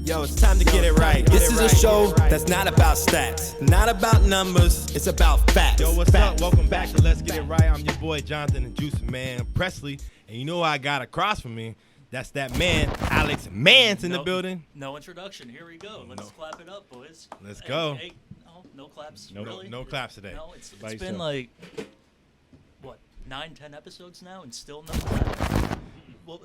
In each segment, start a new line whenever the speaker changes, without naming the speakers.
Yo, it's time to get it right. This is a show that's not about stats, not about numbers, it's about facts.
Yo, what's up? Welcome back to Let's Get It Right. I'm your boy, Jonathan the Juice Man Presley. And you know who I got across from me? That's that man, Alex Mance in the building.
No introduction. Here we go. Let's clap it up, boys.
Let's go.
Hey, no claps.
No,
really?
no claps today.
No, it's been like, what, 9-10 episodes now and still no claps? Well,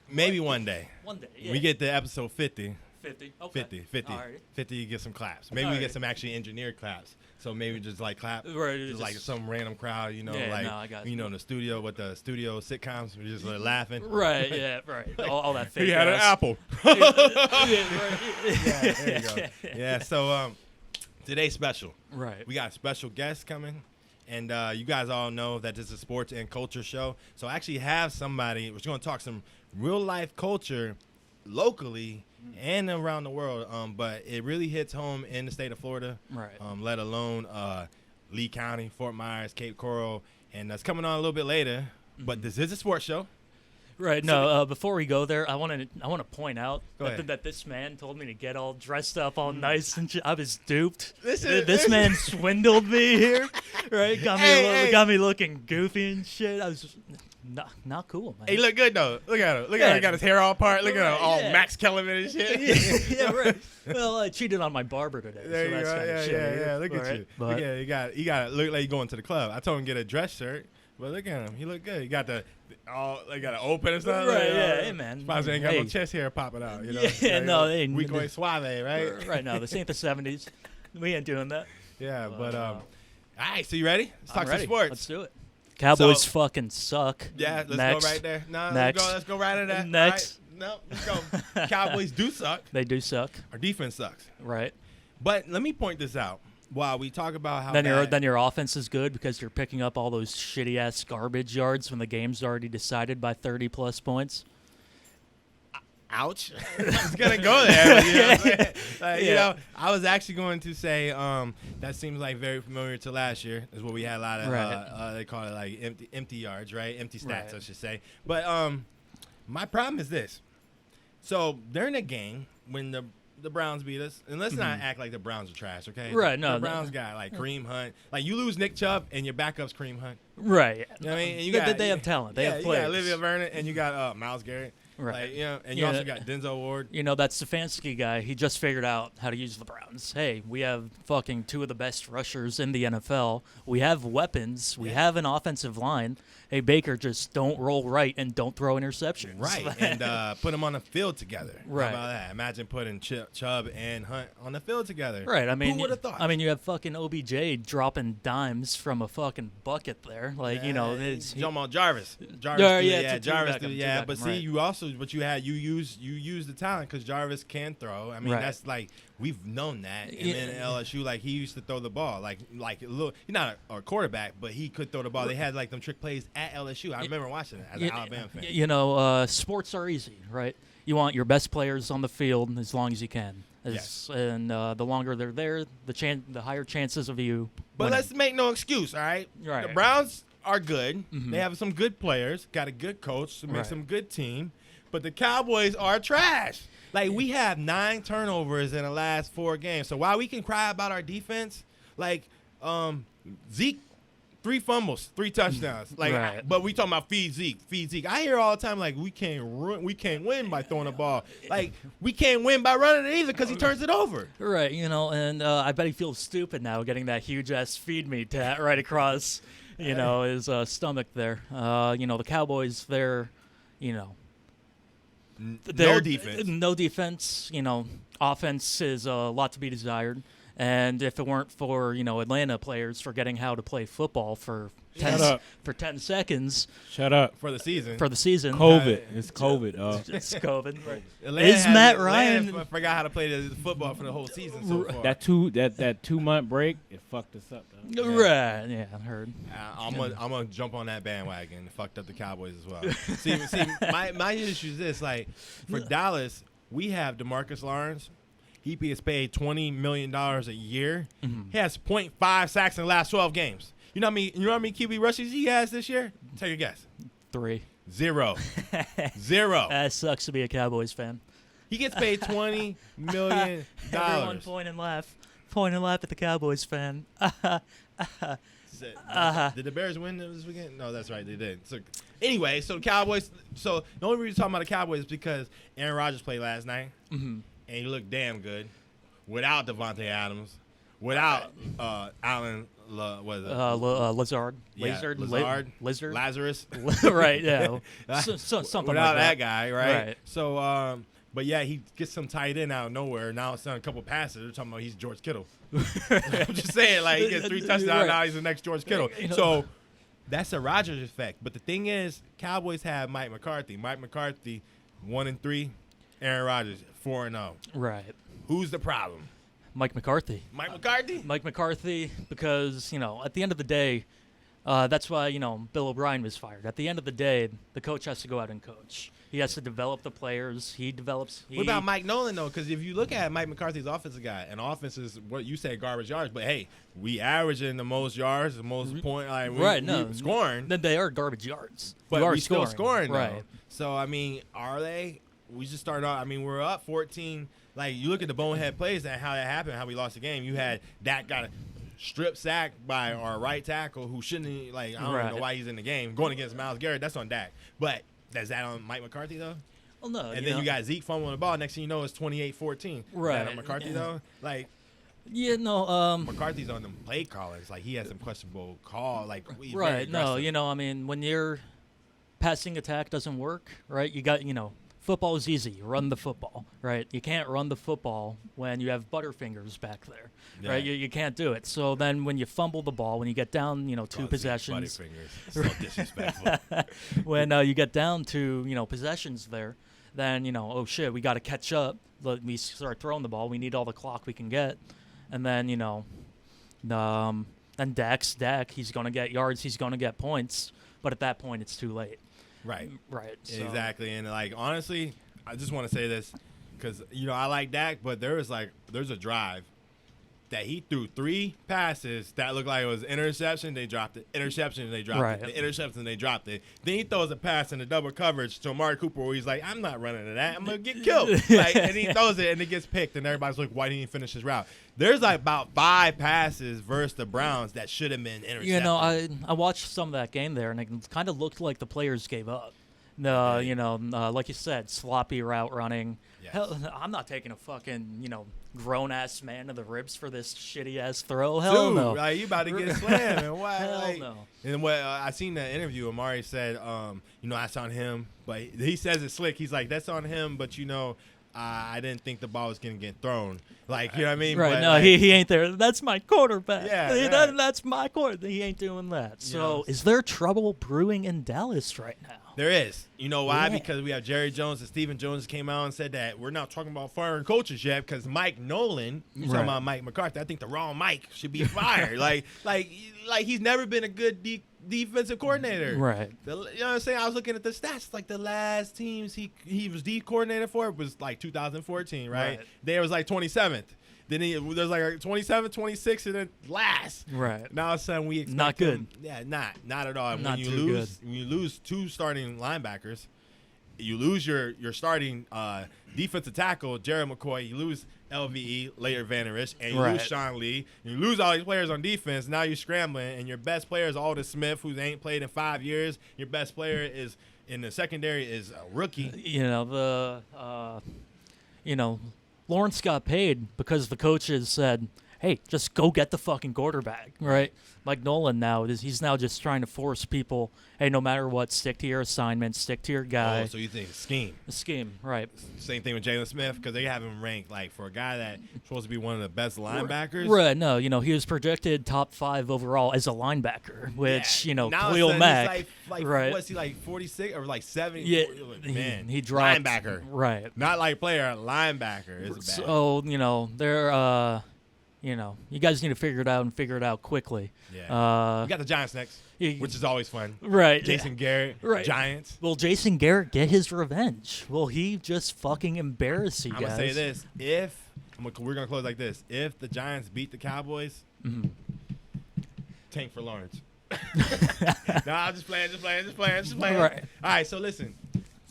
Maybe one day.
one day, yeah.
We get to episode 50.
50. Okay.
50.
All right.
50, you get some claps. Maybe we get some actually engineered claps. So maybe just like clap.
Right,
Just like
just-
some random crowd, you know,
Yeah,
like,
no, I got
you
you.
know, in the studio with the studio sitcoms. We're just like laughing.
Right, yeah, right. All that fake
He had an
ass.
apple.
Yeah, right.
Yeah, there you go. Yeah, so today's special.
Right.
We got a special guest coming, and you guys all know that this is a sports and culture show. So I actually have somebody, we're going to talk some real-life culture locally and around the world, but it really hits home in the state of Florida,
Right.
let alone Lee County, Fort Myers, Cape Coral, and that's coming on a little bit later. But this is a sports show.
Right. No. Before we go there, I want to point out
Go ahead.
that this man told me to get all dressed up, all nice and shit. I was duped.
Listen,
This man swindled me here. Right. Got me looking goofy and shit. I was just not cool, man.
He look good, though. Look at him. Look at
Yeah.
him. He got his hair all part. Look at him, all
yeah.
Max Kellerman and shit.
yeah. Right. Well, I cheated on my barber today.
There
so
you
that's
go.
kinda
Yeah,
shitty,
yeah. Look at
right?
you.
But
You got to look like you going to the club. I told him to get a dress shirt, but look at him. He look good. He got the got to open and stuff.
Right,
like,
yeah, hey, man.
Surprised he ain't got no
Hey.
chest hair popping out. You know.
Yeah, no, they-
Rico Suave, right?
right now, this ain't the 70s. We ain't doing that.
Yeah, but
all
right. So you ready? Let's talk
I'm
some
ready.
sports.
Let's do it. Cowboys
So-
fucking suck.
Yeah, let's
Next.
go right there. No,
Next.
let's go right at that.
Next.
All right. No, let's go. Cowboys do suck.
They do suck.
Our defense sucks.
Right.
But let me point this out. While we talk about how
Then your offense is good because you're picking up all those shitty ass garbage yards when the game's already decided by 30+ points.
ouch. It's gonna go there. You know what I'm saying? Like,
Yeah.
You know, I was actually going to say that seems like very familiar to last year. Is what we had a lot of.
Right.
They call it like empty yards, right? Empty stats,
Right.
I should say. But my problem is this. So during the game when the Browns beat us, and let's not act like the Browns are trash, okay?
Right, no,
The Browns got like Kareem Hunt. Like you lose Nick Chubb and your backup's Kareem Hunt.
Right.
You know what I mean? And you
They-
got,
they have talent. They have
You
players.
got Olivia Vernon and you got Myles Garrett.
Right.
Like, you know, and you
Yeah.
also got Denzel Ward.
You know, that Stefanski guy, he just figured out how to use the Browns. Hey, we have fucking 2 of the best rushers in the NFL. We have weapons. We have an offensive line. Hey, Baker, just don't roll right and don't throw interceptions.
Right, and put them on the field together.
Right.
How about that? Imagine putting Chubb and Hunt on the field together.
Right, I mean,
who would have thought?
I mean, you have fucking OBJ dropping dimes from a fucking bucket there, like you know, it's
Jamal Jarvis.
Yeah,
Yeah,
two
Jarvis.
back 'em, two
Yeah,
back
but
'em,
see,
right.
you also, but you use the talent because Jarvis can throw. I mean,
Right.
that's like we've known that. And
Yeah.
then at LSU, like he used to throw the ball, like a little. He's not a quarterback, but he could throw the ball. They had like them trick plays at LSU. I remember watching it as an Alabama fan.
You know, sports are easy, right? You want your best players on the field as long as you can.
Yes.
And the longer they're there, the higher chances of you.
But
winning.
let's make no excuse, all right?
Right.
The Browns are good.
Mhm.
They have some good players, got a good coach, makes
Right.
some good team. But the Cowboys are trash. Like, we have 9 turnovers in the last 4 games. So while we can cry about our defense, like, Zeke, 3 fumbles, 3 touchdowns. Like,
Right.
but we talking about feed Zeke. I hear all the time, like, we can't win by throwing the ball. Like, we can't win by running it either because he turns it over.
Right, you know, and I bet he feels stupid now getting that huge ass feed me tat right across, you know, his stomach there. You know, the Cowboys, they're, you know,
No defense.
No defense. You know, offense is a lot to be desired. And if it weren't for, you know, Atlanta players forgetting how to play football for 10 seconds
Shut up.
For the season.
for the season.
COVID. It's COVID.
It's COVID.
Atlanta
Is Matt
Atlanta
Ryan-
forgot how to play the football for the whole season so far.
that 2-month break, it fucked us up. Though.
Right. Yeah, I heard.
I'm gonna jump on that bandwagon and fucked up the Cowboys as well. see, my issue is this: like for Dallas, we have DeMarcus Lawrence. He gets paid $20 million a year. He has 0.5 sacks in the last 12 games. You know how many QB rushes he has this year? Take a guess.
3.
0. 0.
That sucks to be a Cowboys fan.
He gets paid $20 million.
Everyone point and laugh at the Cowboys fan.
Did the Bears win this weekend? No, that's right, they did. So anyway, so the Cowboys. So the only reason we're talking about the Cowboys is because Aaron Rodgers played last night, and he looked damn good without Devontae Adams, without Allen.
Lazard.
Yeah,
Lizard.
Lazarus.
Right. Yeah. Something
without
like
that guy, right?
Right.
So, but yeah, he gets some tight end out of nowhere. Now it's on a couple passes. They're talking about he's George Kittle. I'm just saying, like, he gets 3 touchdowns.
Right.
Now he's the next George Kittle. So that's a Rodgers effect. But the thing is, Cowboys have Mike McCarthy. Mike McCarthy, 1-3. Aaron Rodgers, 4-0.
Right.
Who's the problem?
Mike McCarthy.
Mike McCarthy?
Mike McCarthy, because, at the end of the day, that's why, Bill O'Brien was fired. At the end of the day, the coach has to go out and coach. He has to develop the players. What
about Mike Nolan, though? Because if you look at Mike McCarthy's offensive guy, and offense is what you say, garbage yards, but hey, we average in the most yards, the most point, like we scoring.
Then they are garbage yards.
But we still scoring, though.
Right.
So, I mean, are they? We just started off. I mean, we're up 14. Like, you look at the bonehead plays and how that happened, how we lost the game. You had Dak got a strip sack by our right tackle who shouldn't, like, I don't know why he's in the game. Going against Myles Garrett, that's on Dak. But is that on Mike McCarthy, though?
Well, no.
And then you got Zeke fumbling the ball. Next thing you know, it's 28-14.
Right.
Is that on McCarthy, though? Like,
yeah, no.
McCarthy's on them play callers. Like, he has some questionable call. Like, he's
right.
very
No,
aggressive.
I mean, when your passing attack doesn't work, right, you got, football is easy. You run the football, right? You can't run the football when you have Butterfingers back there, right? You can't do it. So then when you fumble the ball, when you get down, 2 possessions.
Butterfingers. So disrespectful.
When you get down to, possessions there, then, oh, shit, we got to catch up. We start throwing the ball. We need all the clock we can get. And then, then Dak's Dak. He's going to get yards. He's going to get points. But at that point, it's too late.
Right.
Right. So.
Exactly. And, like, honestly, I just want to say this because, I like Dak, but there's a drive that he threw 3 passes that looked like it was interception. They dropped it. Interception, they dropped it. The interception, they dropped it. Then he throws a pass in the double coverage to Amari Cooper where he's like, I'm not running to that. I'm going to get killed. And he throws it, and it gets picked, and everybody's like, why didn't he finish his route? There's, like, about 5 passes versus the Browns that should have been intercepted.
I watched some of that game there, and it kind of looked like the players gave up. Like you said, sloppy route running.
Yes.
Hell, I'm not taking a fucking, grown-ass man to the ribs for this shitty-ass throw. Hell no.
Like, you about to get slammed. And why?
Hell no.
And what I seen that interview, Amari said, that's on him. But he says it slick. He's like, that's on him, but, I didn't think the ball was going to get thrown. Like, you know what I mean?
Right,
but,
no,
like,
he ain't there. That's my quarterback.
Yeah,
That's my quarterback. He ain't doing that. So is there trouble brewing in Dallas right now?
There is. You know why?
Yeah.
Because we have Jerry Jones and Stephen Jones came out and said that we're not talking about firing coaches yet because Mike Nolan, you're talking about Mike McCarthy, I think the wrong Mike should be fired. like he's never been a good defensive coordinator.
Right.
You know what I'm saying? I was looking at the stats. Like, the last teams he was D coordinator for was like 2014, right? There was like 27th. Then there's like 27, 26, and then last.
Right.
Now all of a sudden we expect
Not good.
Not at all.
Not
when you lose 2 starting linebackers, you lose your starting defensive tackle, Jared McCoy. You lose LVE, later Van Der Esch, and you lose Sean Lee. You lose all these players on defense. Now you're scrambling, and your best player is Aldon Smith, who ain't played in 5 years. Your best player is in the secondary is a rookie.
Lawrence got paid because the coaches said, hey, just go get the fucking quarterback, right? Mike Nolan now, he's now just trying to force people, hey, no matter what, stick to your assignment, stick to your guy.
Oh, so you think it's scheme.
A scheme, right.
Same thing with Jalen Smith because they have him ranked, like, for a guy that's supposed to be one of the best linebackers.
Right, no, he was projected top 5 overall as a linebacker, which,
now
Khalil Mack.
Right. What's he, like 46 or like 70?
Yeah,
man,
he dropped.
Linebacker.
Right.
Not like player, linebacker is bad.
So, they're, you guys need to figure it out and figure it out quickly.
Yeah. We got the Giants next, which is always fun.
Right.
Jason Garrett, Giants.
Will Jason Garrett get his revenge? Will he just fucking embarrass you guys?
I'm going to say this. We're going to close like this. If the Giants beat the Cowboys, tank for Lawrence. I'm just playing.
Right.
All right, so listen.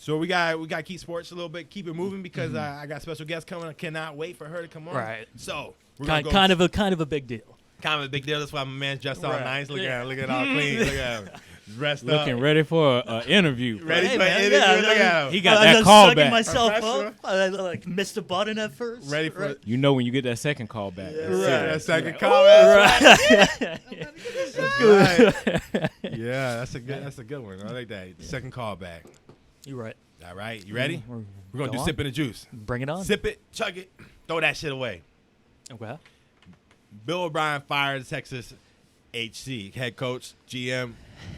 So we got to keep sports a little bit, keep it moving because I got special guests coming. I cannot wait for her to come on.
Right.
So we're gonna go
Kind of a big deal.
kind of a big deal. That's why my man's dressed all
Right.
nice. Look
Yeah.
at him. Look at all clean. Look at him. Dressed
Looking
up.
ready for an interview.
Ready
Hey,
for
man,
an interview.
yeah,
Look at him.
He got
I
that
was
call
sucking
back.
myself
Professor.
up. I like missed a button at first.
Ready for
right?
it.
You know when you get that second call back. That's
Right.
serious.
That second comment.
Right.
Yeah, that's a good one. I like that. Second call back.
You're right.
All right, you ready?
We're
We're gonna
go
do
on.
sip in the juice.
Bring it on.
Sip it, chug it, throw that shit away.
Okay.
Bill O'Brien fired Texas HC head coach, GM.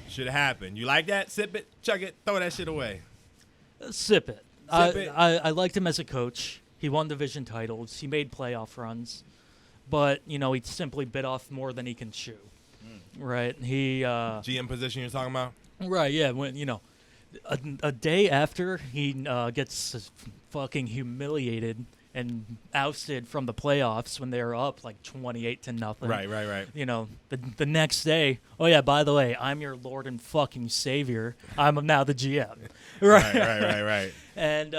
Should have happened. You like that? Sip it, chug it, throw that shit away.
Sip it.
Sip it.
I liked him as a coach. He won division titles. He made playoff runs, but he simply bit off more than he can chew. Right. He.
GM position you're talking about?
Right. Yeah. When a day after he gets fucking humiliated and ousted from the playoffs when they were up like 28-0.
Right.
The next day, oh yeah, by the way, I'm your Lord and fucking Savior. I'm now the GM.
Right.
And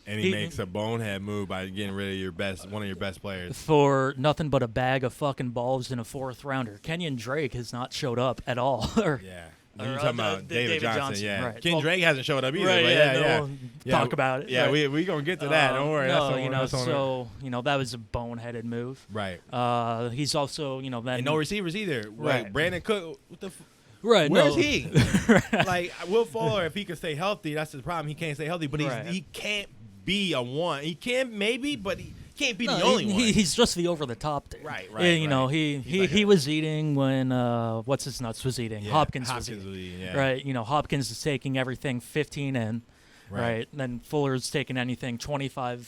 And he makes a bonehead move by getting rid of one of your best players.
for nothing but a bag of fucking balls in a 4th rounder. Kenyon Drake has not showed up at all.
Yeah.
Or,
You're talking about David Johnson, yeah.
right.
Ken
Well,
Drake hasn't showed up either.
right,
but
yeah,
yeah.
we'll talk about it.
Yeah,
right.
we gonna get to that. Don't worry.
No,
That's on
that was a boneheaded move.
right.
He's also, then
And no receivers either.
Right.
Like Brandon Cook, what the
right.
where's
no.
he? Like Will Fuller, if he can stay healthy, that's the problem. He can't stay healthy, but
Right.
he can't be a one. He can maybe, but he can't be
No,
the only one.
He's just the over the top dude.
Right,
Yeah,
right.
he
He's like
he
a-
was eating when what's his nuts was eating.
Yeah,
Hopkins was eating.
was eating, yeah.
Right. Hopkins is taking everything 15 in.
Right.
Right. Then Fuller's taking anything 25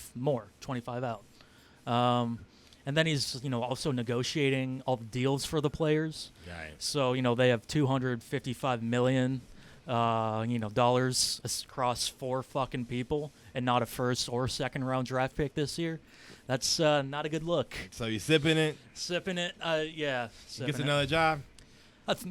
out. And then he's also negotiating all the deals for the players.
Right.
So they have $255 million dollars across 4 fucking people, and not a first or second round draft pick this year. That's not a good look.
So you sipping it,
Sipping it, yeah. Sipping
gets
it.
another job.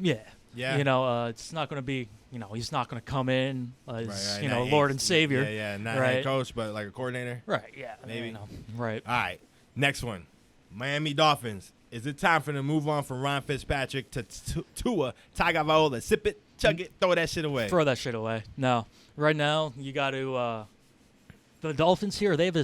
Yeah.
Yeah.
It's not going to be. He's not going to come in as
Right. Not
Lord
head-
and Savior.
Yeah, not
right.
head coach, but like a coordinator.
Right. Yeah.
Maybe.
Right.
All right. Next one. Miami Dolphins. Is it time for them to move on from Ryan Fitzpatrick to Tua Tagovailoa? Sip it, chug it, throw that shit away.
Throw that shit away. No. Right now, you got to. The Dolphins here, they have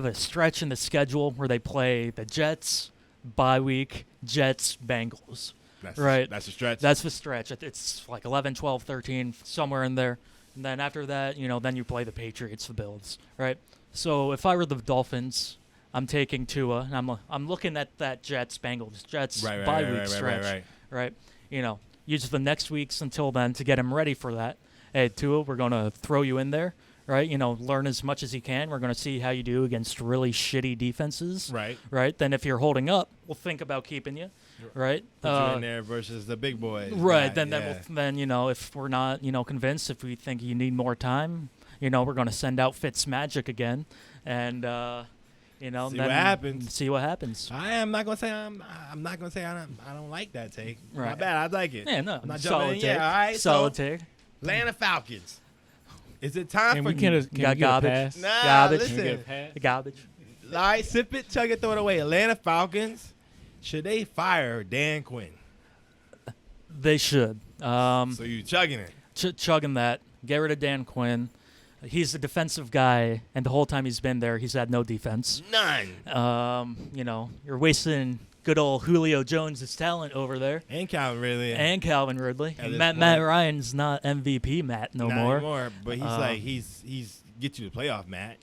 a stretch in the schedule where they play the Jets, bye week, Jets, Bengals. Right.
That's a stretch.
That's the stretch. It's like 11, 12, 13, somewhere in there. And then after that, then you play the Patriots, the Bills, right? So if I were the Dolphins, I'm taking Tua, and I'm looking at that Jets bye week stretch, right? Use the next weeks until then to get him ready for that. Hey, Tua, we're gonna throw you in there, right? Learn as much as you can. We're gonna see how you do against really shitty defenses,
Right.
Right. Then if you're holding up, we'll think about keeping you, right?
Put you in there versus the big boys.
Right.
Yeah,
Then if we're not convinced, if we think you need more time, we're going to send out Fitzmagic again, and
See
then
what happens.
See what happens.
I am not gonna say I'm not gonna say I don't like that take.
Right.
Not bad. I like it.
Yeah, no,
I'm not
solid
jumping in.
take.
Yeah, all right.
Solid
so,
take.
Atlanta Falcons. Is it time
Can
for
we can
got
we get a
garbage.
pass?
Nah,
Garbage.
Can we get a
listen.
pass?
The garbage.
All right, sip it, chug it, throw it away. Atlanta Falcons. Should they fire Dan Quinn?
They should.
So you chugging it?
Chugging that. Get rid of Dan Quinn. He's a defensive guy, and the whole time he's been there, he's had no defense.
None.
You're wasting good old Julio Jones' talent over there.
And Calvin Ridley.
And Calvin Ridley.
At
And
this
Matt
point.
Ryan's not MVP Matt no
Not
more.
anymore. But he's get you to playoff, Matt.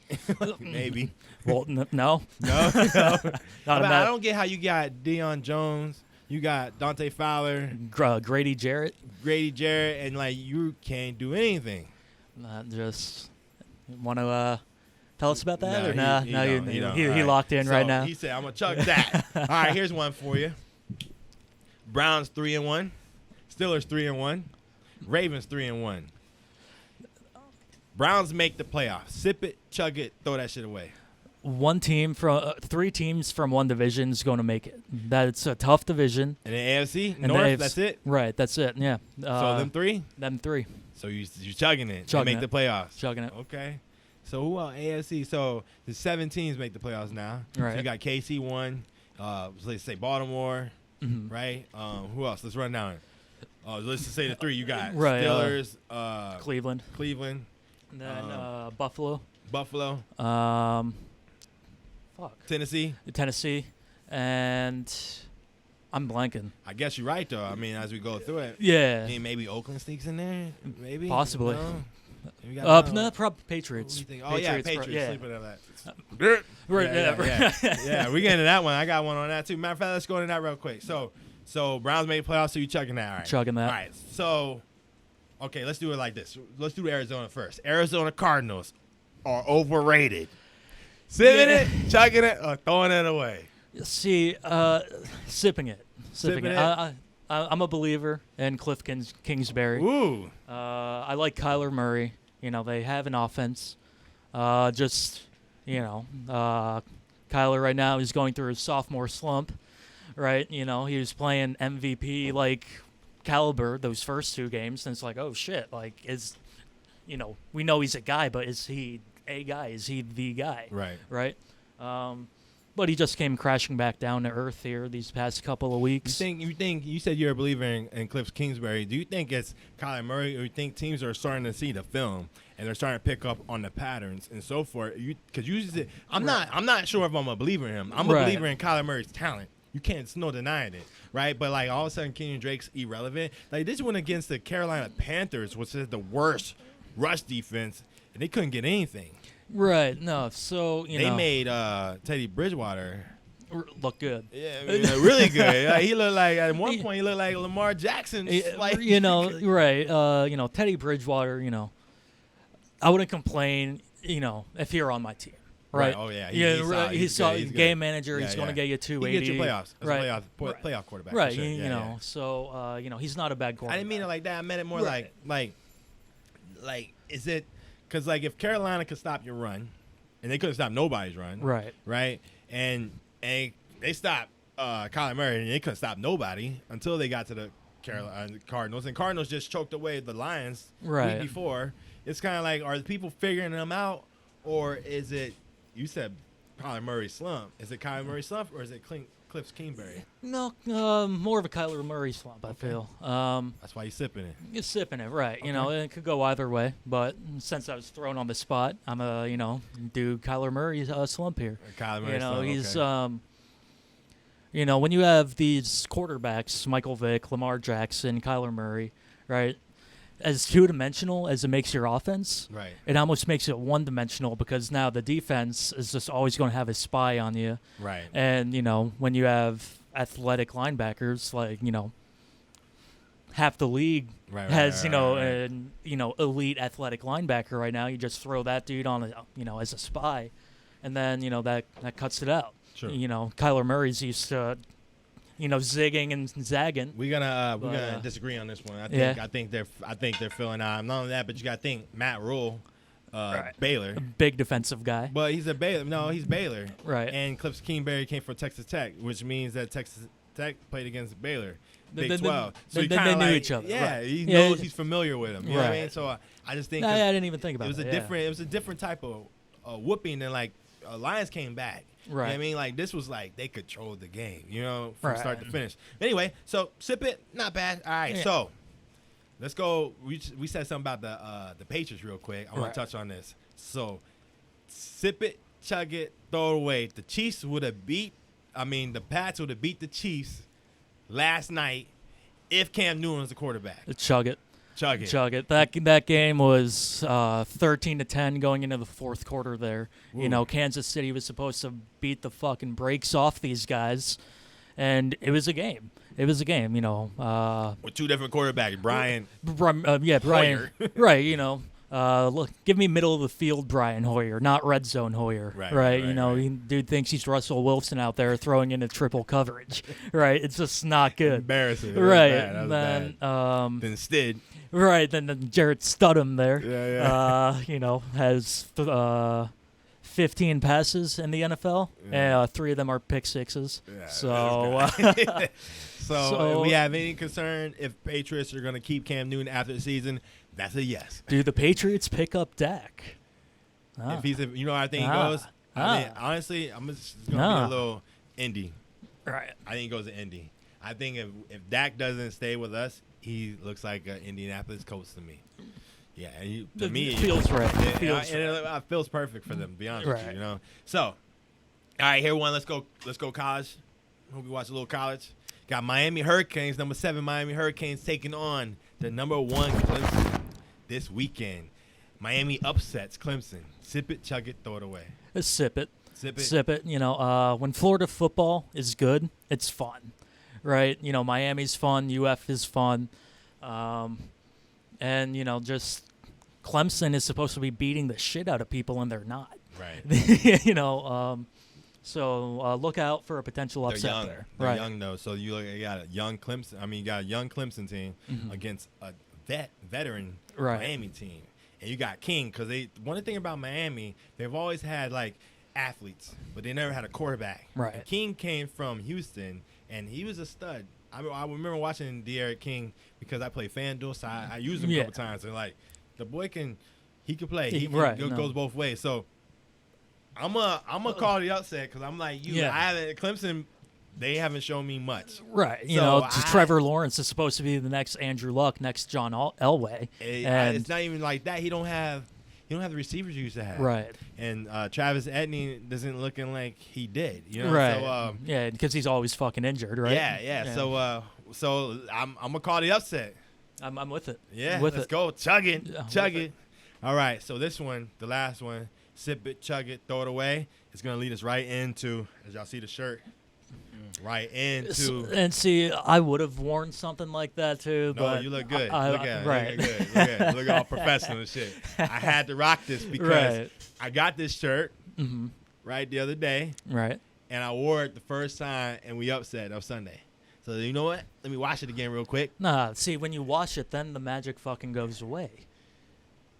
Maybe.
Well, no.
No.
Not a
I
Matt.
don't get how you got Deion Jones, you got Dante Fowler,
Grady Jarrett.
Grady Jarrett, and like you can't do anything.
Just want to tell us about that,
No,
or nah?
he
No,
don't, he don't. All
he
right.
locked in
So
right now.
He said, "I'm gonna chug that." All right, here's one for you. Browns 3-1, Steelers 3-1, Ravens 3-1. Browns make the playoffs. Sip it, chug it, throw that shit away.
Three teams from one division is going to make it. That's a tough division.
And the AFC
And the
North,
AFC
that's it.
Right, that's it. Yeah.
So them three.
Them three.
So you chugging it.
Chugging
Make
it.
the playoffs.
Chugging it.
Okay. So who else? AFC. So the 7 teams make the playoffs now. So
Right.
you got KC 1. Let's say Baltimore.
Mhm.
Right. Who else? Let's run down. Let's just say the 3 you got.
Right,
Steelers.
Cleveland.
Cleveland.
And then Buffalo.
Buffalo. Tennessee.
Tennessee. And I'm blanking.
I guess you're right though. I mean, as we go through it.
Yeah.
I mean, maybe Oakland sneaks in there. Maybe.
Possibly.
No? We got-
No, probably
Who
Patriots.
do you think? Oh yeah, Patriots.
yeah.
Sleeping on that.
Right,
Yeah, we get into that one. I got one on that too. Matter of fact, let's go into that real quick. So Browns made playoffs. So you chugging that? All right.
Chugging that.
All right. So, okay, let's do it like this. Let's do Arizona first. Arizona Cardinals are overrated. Sipping it, chugging it, or throwing it away.
See, sipping it.
Sipping it?
I'm a believer in Cliff Kingsbury.
Ooh.
I like Kyler Murray. You know, they have an offense. Kyler right now is going through his sophomore slump, right? You know, he was playing MVP like caliber those first 2 games, and it's like, oh shit, like we know he's a guy, but is he a guy? Is he the guy?
Right.
Right. But he just came crashing back down to earth here these past couple of weeks.
You think you said you're a believer in Cliff Kingsbury. Do you think it's Kyler Murray, or you think teams are starting to see the film and they're starting to pick up on the patterns and so forth? I'm not sure if I'm a believer in him. I'm a
Right.
believer in Kyler Murray's talent. You can't, it's no denying it, right? But like all of a sudden, Kenyon Drake's irrelevant. Like this went against the Carolina Panthers, which is the worst rush defense, and they couldn't get anything.
Right. No. So
They made Teddy Bridgewater
look good.
really good. Like, he looked like at one point he looked like Lamar Jackson. Like,
Right. Teddy Bridgewater. I wouldn't complain. If you're on my team. Right.
Oh yeah.
He's
good.
game manager.
Yeah,
he's going to get you 280.
He get you playoffs. That's
Right.
a playoff quarterback. for
Right.
sure.
So he's not a bad quarterback.
I didn't mean it like that. I meant it more
Right.
like is it because like if Carolina could stop your run, and they couldn't stop nobody's run,
Right.
and they stopped Kyler Murray, and they couldn't stop nobody until they got to the Carolina Cardinals, and Cardinals just choked away the Lions
Right.
week before. It's kind of like, are the people figuring them out, or is it? You said Kyler Murray slump. Is it Kyler Murray slump, or is it Cliff Kingsbury?
No, more of a Kyler Murray slump, I feel.
That's why you're sipping it.
You're sipping it, right. It could go either way. But since I was thrown on the spot, I'm do Kyler Murray's slump here.
Kyler Murray slump,
He's,
okay.
when you have these quarterbacks, Michael Vick, Lamar Jackson, Kyler Murray, right, as two-dimensional as it makes your offense,
Right.
it almost makes it one-dimensional because now the defense is just always going to have a spy on you.
Right.
And, when you have athletic linebackers, like, half the league has, an elite athletic linebacker right now. You just throw that dude on, as a spy, and then, that cuts it out.
Sure.
Kyler Murray's used to, zigging and zagging.
We're gonna disagree on this one. I think they're filling out. Not only that, but you got to think Matt Rule, Baylor,
Big defensive guy.
but he's a Baylor. No, he's Baylor.
Right.
And Cliff Kingsbury came from Texas Tech, which means that Texas Tech played against Baylor,
They-
Big
they-
12. So
they-
he kinda
they knew
like-
each other,
Yeah,
right.
he
Yeah,
knows
yeah.
he's familiar with him. You know what I
Right.
mean? So I just think
No,
'cause
I didn't even think about
it was
that.
a different. It was a different type of whooping than like Lions came back. You know what I
Right.
mean? Like this was like they controlled the game, from
Right.
start to finish. Anyway, so sip it, not bad. All right,
Yeah.
so let's go. We said something about the Patriots real quick. I want
Right.
to touch on this. So sip it, chug it, throw it away. The Chiefs would have the Pats would have beat the Chiefs last night if Cam Newton was the quarterback.
Chug it.
Chug it.
Chug it. That game was 13-10 going into the fourth quarter there.
Ooh.
Kansas City was supposed to beat the fucking brakes off these guys, and it was a game. It was a game,
With two different quarterbacks, Brian.
Brian.
Hoyer.
Right, look, give me middle of the field Brian Hoyer, not red zone Hoyer.
Right.
Dude thinks he's Russell Wilson out there throwing into triple coverage. Right, it's just not good.
Embarrassing. That was
Right,
bad. That was
then
bad. Then Instead.
right, then Jarrett Studham there.
Yeah.
Has 15 passes in the NFL.
Yeah.
3 of them are pick sixes.
Yeah,
So
So,
So-
we have any concern if Patriots are going to keep Cam Newton after the season? That's a yes.
Do the Patriots pick up Dak? Ah.
If he's, you know, where I think he
Ah.
goes. I mean,
Ah.
honestly, I'm just gonna be
Ah.
a little Indy.
Right.
I think he goes to Indy. I think if Dak doesn't stay with us, he looks like an Indianapolis Colts to me. Yeah, and to me,
It feels right.
It
Feels
it feels perfect for them. To be honest with
Right.
you, you know. So, all right, here one. Let's go college. Hope you watch a little college. Got Miami Hurricanes, number 7 Miami Hurricanes taking on the number 1 Clemson this weekend. Miami upsets Clemson. Sip it, chug it, throw it away.
Sip it.
Sip it.
Sip it. You know, when Florida football is good, it's fun, right? You know, Miami's fun. UF is fun. And, you know, just Clemson is supposed to be beating the shit out of people, and they're not.
Right.
You know, so look out for a potential
They're
upset
young.
there.
They're
Right.
young though, so you got a young Clemson. I mean, you got a young Clemson team against a veteran
Right.
Miami team, and you got King because one thing about Miami, they've always had like athletes, but they never had a quarterback.
Right.
And King came from Houston, and he was a stud. I remember watching De'Aaron King because I play FanDuel, so I used him a couple times, and like the boy can play. He can,
Right,
goes both ways. So I'm a call the upset because I'm like you.
Yeah.
I haven't Clemson. They haven't shown me much.
Right. You
So
know, Trevor Lawrence is supposed to be the next Andrew Luck, next John Elway. And
It's not even like that. He don't have the receivers he used to have.
right.
And Travis Etienne doesn't looking like he did. You know.
Right.
So,
yeah, because he's always fucking injured, right?
Yeah. So I'm gonna call the upset.
I'm with it.
Yeah.
with
let's
it.
go. Chug it.
Yeah,
Chug
with
it. All right. So this one, the last one, sip it, chug it, throw it away. It's gonna lead us right into, as y'all see the shirt, right into.
And see, I would have worn something like that too.
No,
but
you look good.
I-
Look at it.
right.
Look good. Look at it. Look all professional and shit. I had to rock this because
Right.
I got this shirt
Mm-hmm.
right the other day,
Right.
and I wore it the first time, and we upset on Sunday. So you know what? Let me wash it again real quick.
Nah, see, when you wash it, then the magic fucking goes away.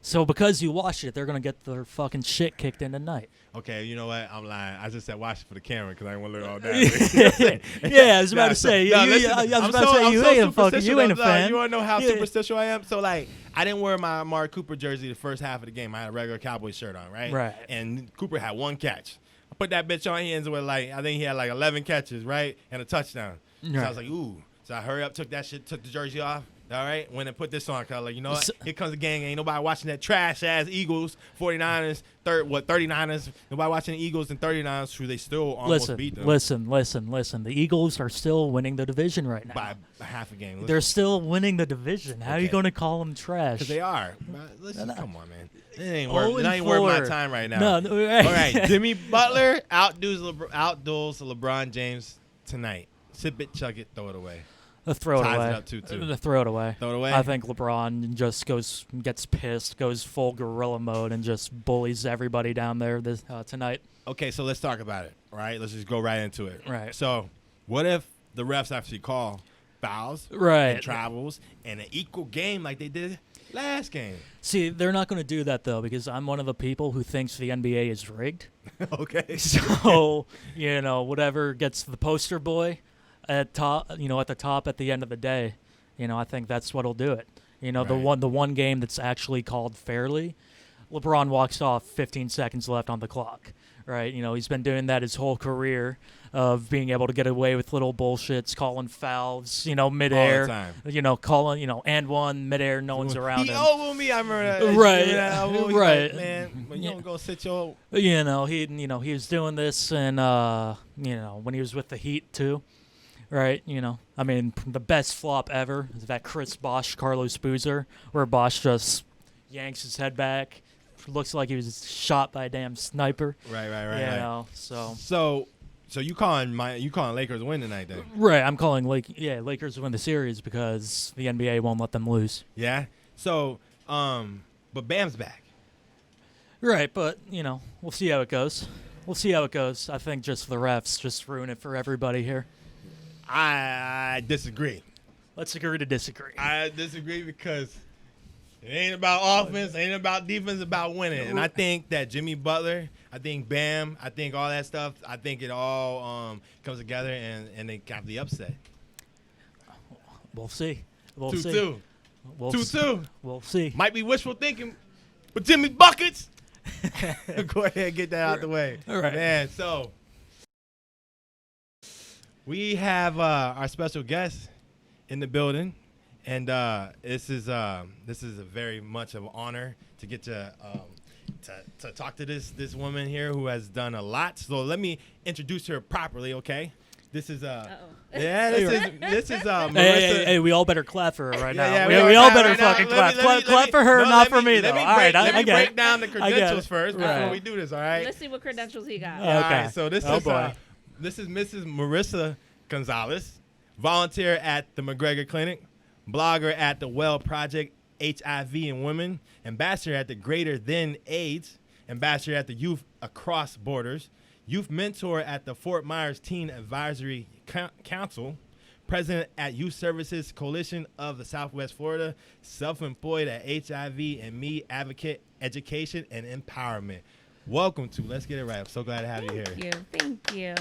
So because you wash it, they're gonna get their fucking shit kicked in tonight.
Okay, you know what? I'm lying. I just said wash it for the camera because I didn't want to look all that.
Yeah, I was about to say.
No,
You-
listen,
I was
I'm
about to
so-
say
I'm
you
so
ain't a fucking.
superstitious.
You ain't a
No,
fan.
You want to know how
Yeah.
superstitious I am? So like, I didn't wear my Amari Cooper jersey the first half of the game. I had a regular Cowboys shirt on, right?
Right.
And Cooper had 1 catch. I put that bitch on. He ends with like, I think he had like 11 catches, right, and a touchdown. So I
Right.
was like, ooh. So I hurry up, took that shit, took the jersey off. All right, went and put this on. Cause like, you know what?
So-
Here comes the gang. Ain't nobody watching that trash ass Eagles, 49ers, 39ers. Nobody watching the Eagles and 39ers, who they still almost beat them
Listen. The Eagles are still winning the division right now.
by half a game.
They're still winning the division. How are you
Okay.
going to call them trash?
Because they are. Listen,
No.
come on, man. It ain't
Oh,
worth. It
and
ain't worth my
4.
time right now.
No, right.
All right, Jimmy Butler outdoes LeBron James tonight. Sip it, chug it, throw it away.
Throw it
Ties it
away.
up 2-2.
Throw it away.
Throw it away.
I think LeBron just gets pissed, goes full gorilla mode, and just bullies everybody down there tonight.
Okay, so let's talk about it. All right, let's just go right into it.
Right.
So, what if the refs actually call fouls
Right.
and travels and an equal game like they did last game?
See, they're not going to do that though, because I'm one of the people who thinks the NBA is rigged.
Okay.
So, you know, whatever gets the poster boy at the top at the end of the day, you know, I think that's what'll do it. You know,
Right.
the one game that's actually called fairly, LeBron walks off 15 seconds left on the clock. Right? You know, he's been doing that his whole career of being able to get away with little bullshits, calling fouls, you know, midair.
time.
You know, calling, you know, and one midair, no one's around
He
him.
over me. I remember that.
Right,
Remember that elbow? He's
right.
Like, man, when you
Yeah.
don't go sit your.
You know, he was doing this, and you know, when he was with the Heat too, right? You know, I mean, the best flop ever is that Chris Bosh, Carlos Boozer, where Bosh just yanks his head back, looks like he was shot by a damn sniper.
Right.
You
Right.
know, so
So you calling Lakers win tonight then?
right, I'm calling Lakers win the series because the NBA won't let them lose.
Yeah. So but Bam's back.
Right, but you know, we'll see how it goes. I think just the refs just ruin it for everybody here.
I disagree.
Let's agree to disagree.
I disagree because it ain't about offense, ain't about defense, it's about winning. And I think that Jimmy Butler, I think Bam, I think all that stuff, I think it all comes together and they got the upset.
We'll see. We'll
2-2.
see. We'll
2-2.
We'll see.
Might be wishful thinking, but Jimmy Buckets. Go ahead and get that out the way.
All right.
Man, so we have our special guest in the building, and this is a very much of an honor to get to talk to this woman here who has done a lot. So let me introduce her properly, okay? This is this is Marissa.
Hey, we all better clap for her right
Yeah,
now. We all better
right now.
fucking
Let
clap.
me-
Clap for her,
no,
not for
let
me, though.
Let me
All
break,
right,
let
I
me
get
break
it.
down the
I get
credentials
it.
first before
Right.
we do this, all right?
Let's see what credentials he got.
Okay.
All right, so this
Oh,
is
boy.
this is Mrs. Marissa Gonzalez, volunteer at the McGregor Clinic, blogger at the Well Project, HIV and Women, ambassador at the Greater Than AIDS, ambassador at the Youth Across Borders, youth mentor at the Fort Myers Teen Advisory Council, president at Youth Services Coalition of the Southwest Florida, self-employed at HIV and Me Advocate Education and Empowerment. Welcome to Let's Get It Right. I'm so glad to have you here.
Thank you.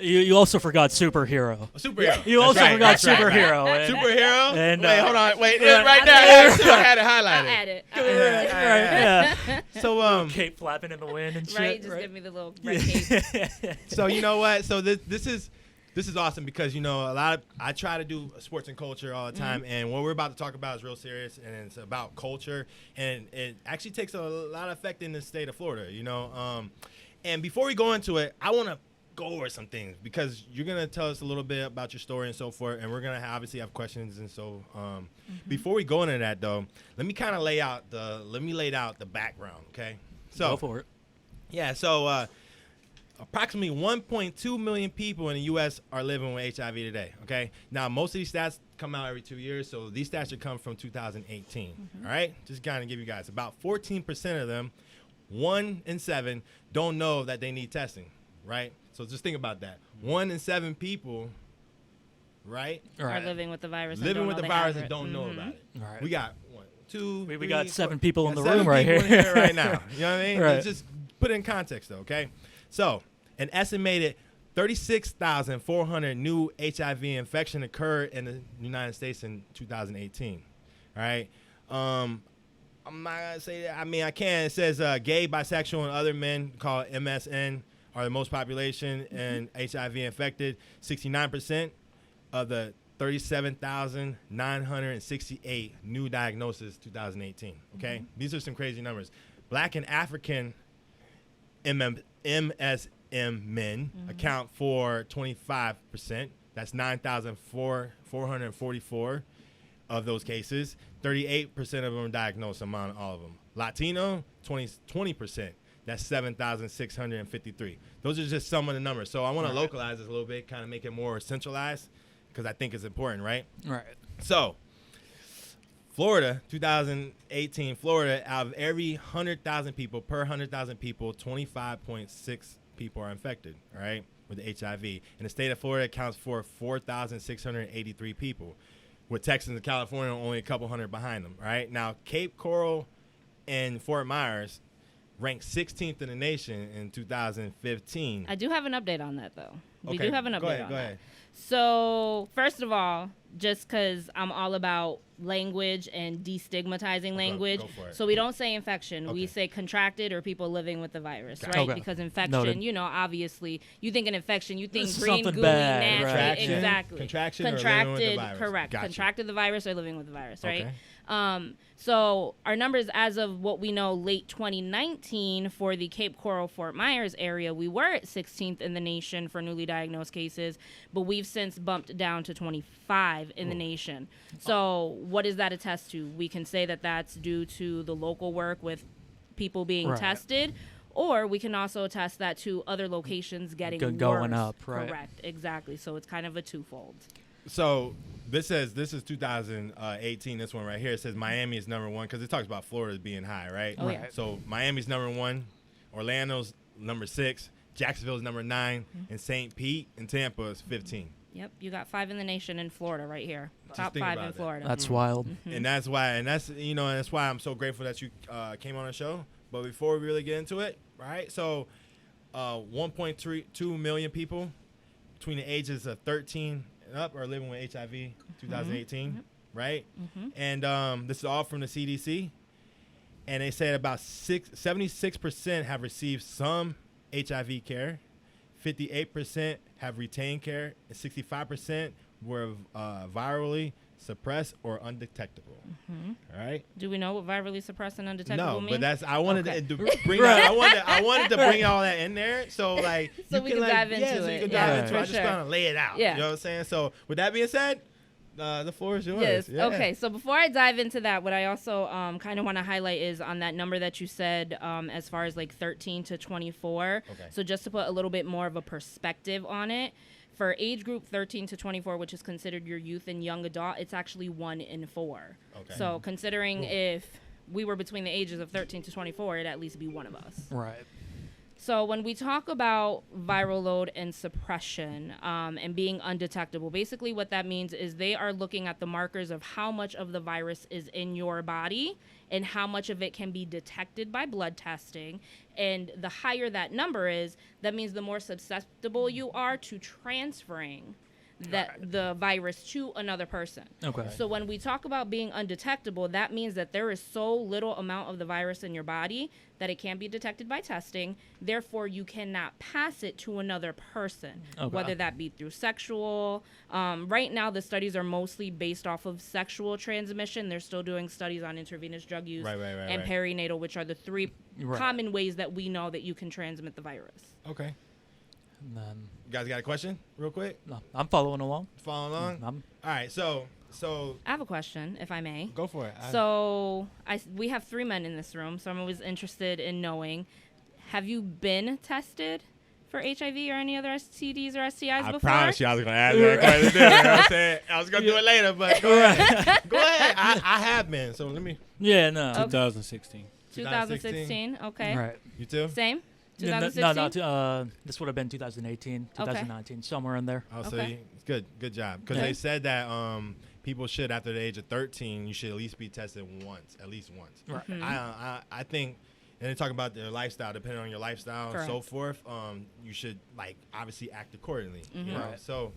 You also forgot superhero.
A superhero.
You
That's
also
right,
forgot
that's right, right.
superhero. and-
Superhero?
And,
wait, hold on. Wait, right there.
I'll
I had it highlighted.
I'll add it.
Yeah.
So
Cape flapping in the wind and shit.
Right, just give me the little red cape.
so you know what? So this is awesome because I try to do sports and culture all the time, and what we're about to talk about is real serious, and it's about culture, and it actually takes a lot of effect in the state of Florida. And before we go into it, I want to go over some things because you're gonna tell us a little bit about your story and so forth, and we're gonna obviously have questions and so. Before we go into that though, let me kind of lay out the background, okay? So
Go for it.
yeah, so approximately 1.2 million people in the U.S. are living with HIV today, okay? Now, most of these stats come out every 2 years, so these stats should come from 2018, all right? Just kind of give you guys. About 14% of them, 1 in 7, don't know that they need testing, right? So just think about that. 1 in 7 people, right?
All right.
Are living with the virus. and
Living
don't
with
know
the
they have
virus and
it.
don't know about it.
All right.
We got 1, 2,
We
3,
got 7
4.
people in
We
the
got
room
7
right
people
here.
in here right now. You know what I mean?
Right.
Just put it in context, though, okay? So, an estimated 36,400 new HIV infection occurred in the United States in 2018. All right. I'm not gonna say that. I mean, I can. It says gay, bisexual, and other men called MSN are the most population and HIV infected. 69% of the 37,968 new diagnoses 2018. Okay, these are some crazy numbers. Black and African MSM men account for 25%. That's 9,444 of those cases. 38% of them are diagnosed among all of them. Latino, 20%. That's 7,653. Those are just some of the numbers. So I want to localize this a little bit, kind of make it more centralized, because I think it's important, right?
Right.
So, Florida, 2018, Florida, out of every 100,000 people, per 100,000 people, 25.6 people are infected, right, with HIV. And the state of Florida accounts for 4,683 people, with Texas and California only a couple hundred behind them, right? Now, Cape Coral and Fort Myers ranked 16th in the nation in 2015.
I do have an update on that, though. We
Okay,
do have an
go
update
ahead,
on
go
that.
ahead.
So, first of all, just because I'm all about language and destigmatizing language,
go for it.
so we don't say infection. We
Okay.
say contracted or people living with the virus,
Gotcha.
right?
Okay.
Because infection,
Noted.
Obviously, you think an infection, you think
This is
green,
something
gooey,
bad,
nasty.
right.
Contraction,
Exactly.
contraction or living with the
Contracted,
virus.
correct.
Gotcha.
Contracted the virus or living with the virus, right?
Okay.
So our numbers as of what we know late 2019 for the Cape Coral Fort Myers area, we were at 16th in the nation for newly diagnosed cases, but we've since bumped down to 25 in the nation. So what does that attest to? We can say that that's due to the local work with people being
Right.
tested, or we can also attest that to other locations getting
Going
worse.
up, right.
Correct, exactly. So it's kind of a twofold.
So this is 2018. This one right here. It says Miami is number 1 because it talks about Florida being high, right?
Oh, yeah.
So Miami's number 1, Orlando's number 6, Jacksonville's number 9, and St. Pete and Tampa is 15.
Yep, you got 5 in the nation in Florida right here. Top
think
5
about
in
that.
Florida.
That's wild.
And that's why, and that's why I'm so grateful that you came on the show. But before we really get into it, right? So 1.2 million people between the ages of 13 and up are living with HIV 2018. right? And this is all from the CDC. And they said about 76% have received some HIV care, 58% have retained care, and 65% were virally suppressed or undetectable. All right.
Do we know what virally suppressed and undetectable
No,
means?
but that's I wanted
Okay.
to bring that, I wanted to bring all that in there, so like
So we can dive into
so
it.
you can
Yeah,
dive into it.
for
I just
sure.
want to lay it out.
Yeah.
You know what I'm saying? So with that being said, the floor is yours.
Yes.
Yeah.
Okay. So before I dive into that, what I also kind of want to highlight is on that number that you said, as far as like 13 to 24.
Okay.
So just to put a little bit more of a perspective on it, for age group 13 to 24, which is considered your youth and young adult, it's actually 1 in 4.
Okay.
So considering if we were between the ages of 13 to 24, it'd at least be one of us.
Right.
So when we talk about viral load and suppression and being undetectable, basically what that means is they are looking at the markers of how much of the virus is in your body and how much of it can be detected by blood testing. And the higher that number is, that means the more susceptible you are to transferring the virus to another person.
Okay.
So when we talk about being undetectable, that means that there is so little amount of the virus in your body that it can't be detected by testing. Therefore, you cannot pass it to another person,
Okay.
whether that be through sexual. Right now, the studies are mostly based off of sexual transmission. They're still doing studies on intravenous drug use
Right,
and
right.
perinatal, which are the 3
Right.
common ways that we know that you can transmit the virus.
Okay.
And then,
You guys got a question, real quick?
no, I'm following along.
Follow along.
I'm,
All right. So
I have a question, if I may.
go for it.
So we have 3 men in this room, so I'm always interested in knowing, have you been tested for HIV or any other STDs or STIs before?
I was going to ask that question. You know what I'm saying? I was going to do it later, but go ahead. Go ahead. I have been. So let me.
yeah, no.
Okay.
2016.
2016. Okay.
Right.
You too?
Same.
No,
2016.
this would have been 2018, 2019, somewhere in there.
Oh, so
Okay.
it's good. Good job. Because
Yeah.
they said that people should, after the age of 13, you should at least be tested once, at least once.
Right.
Mhm.
I think, and they talk about their lifestyle, depending on your lifestyle and so
Correct.
forth, you should, like, obviously act accordingly. You
Mhm.
know?
Right.
So,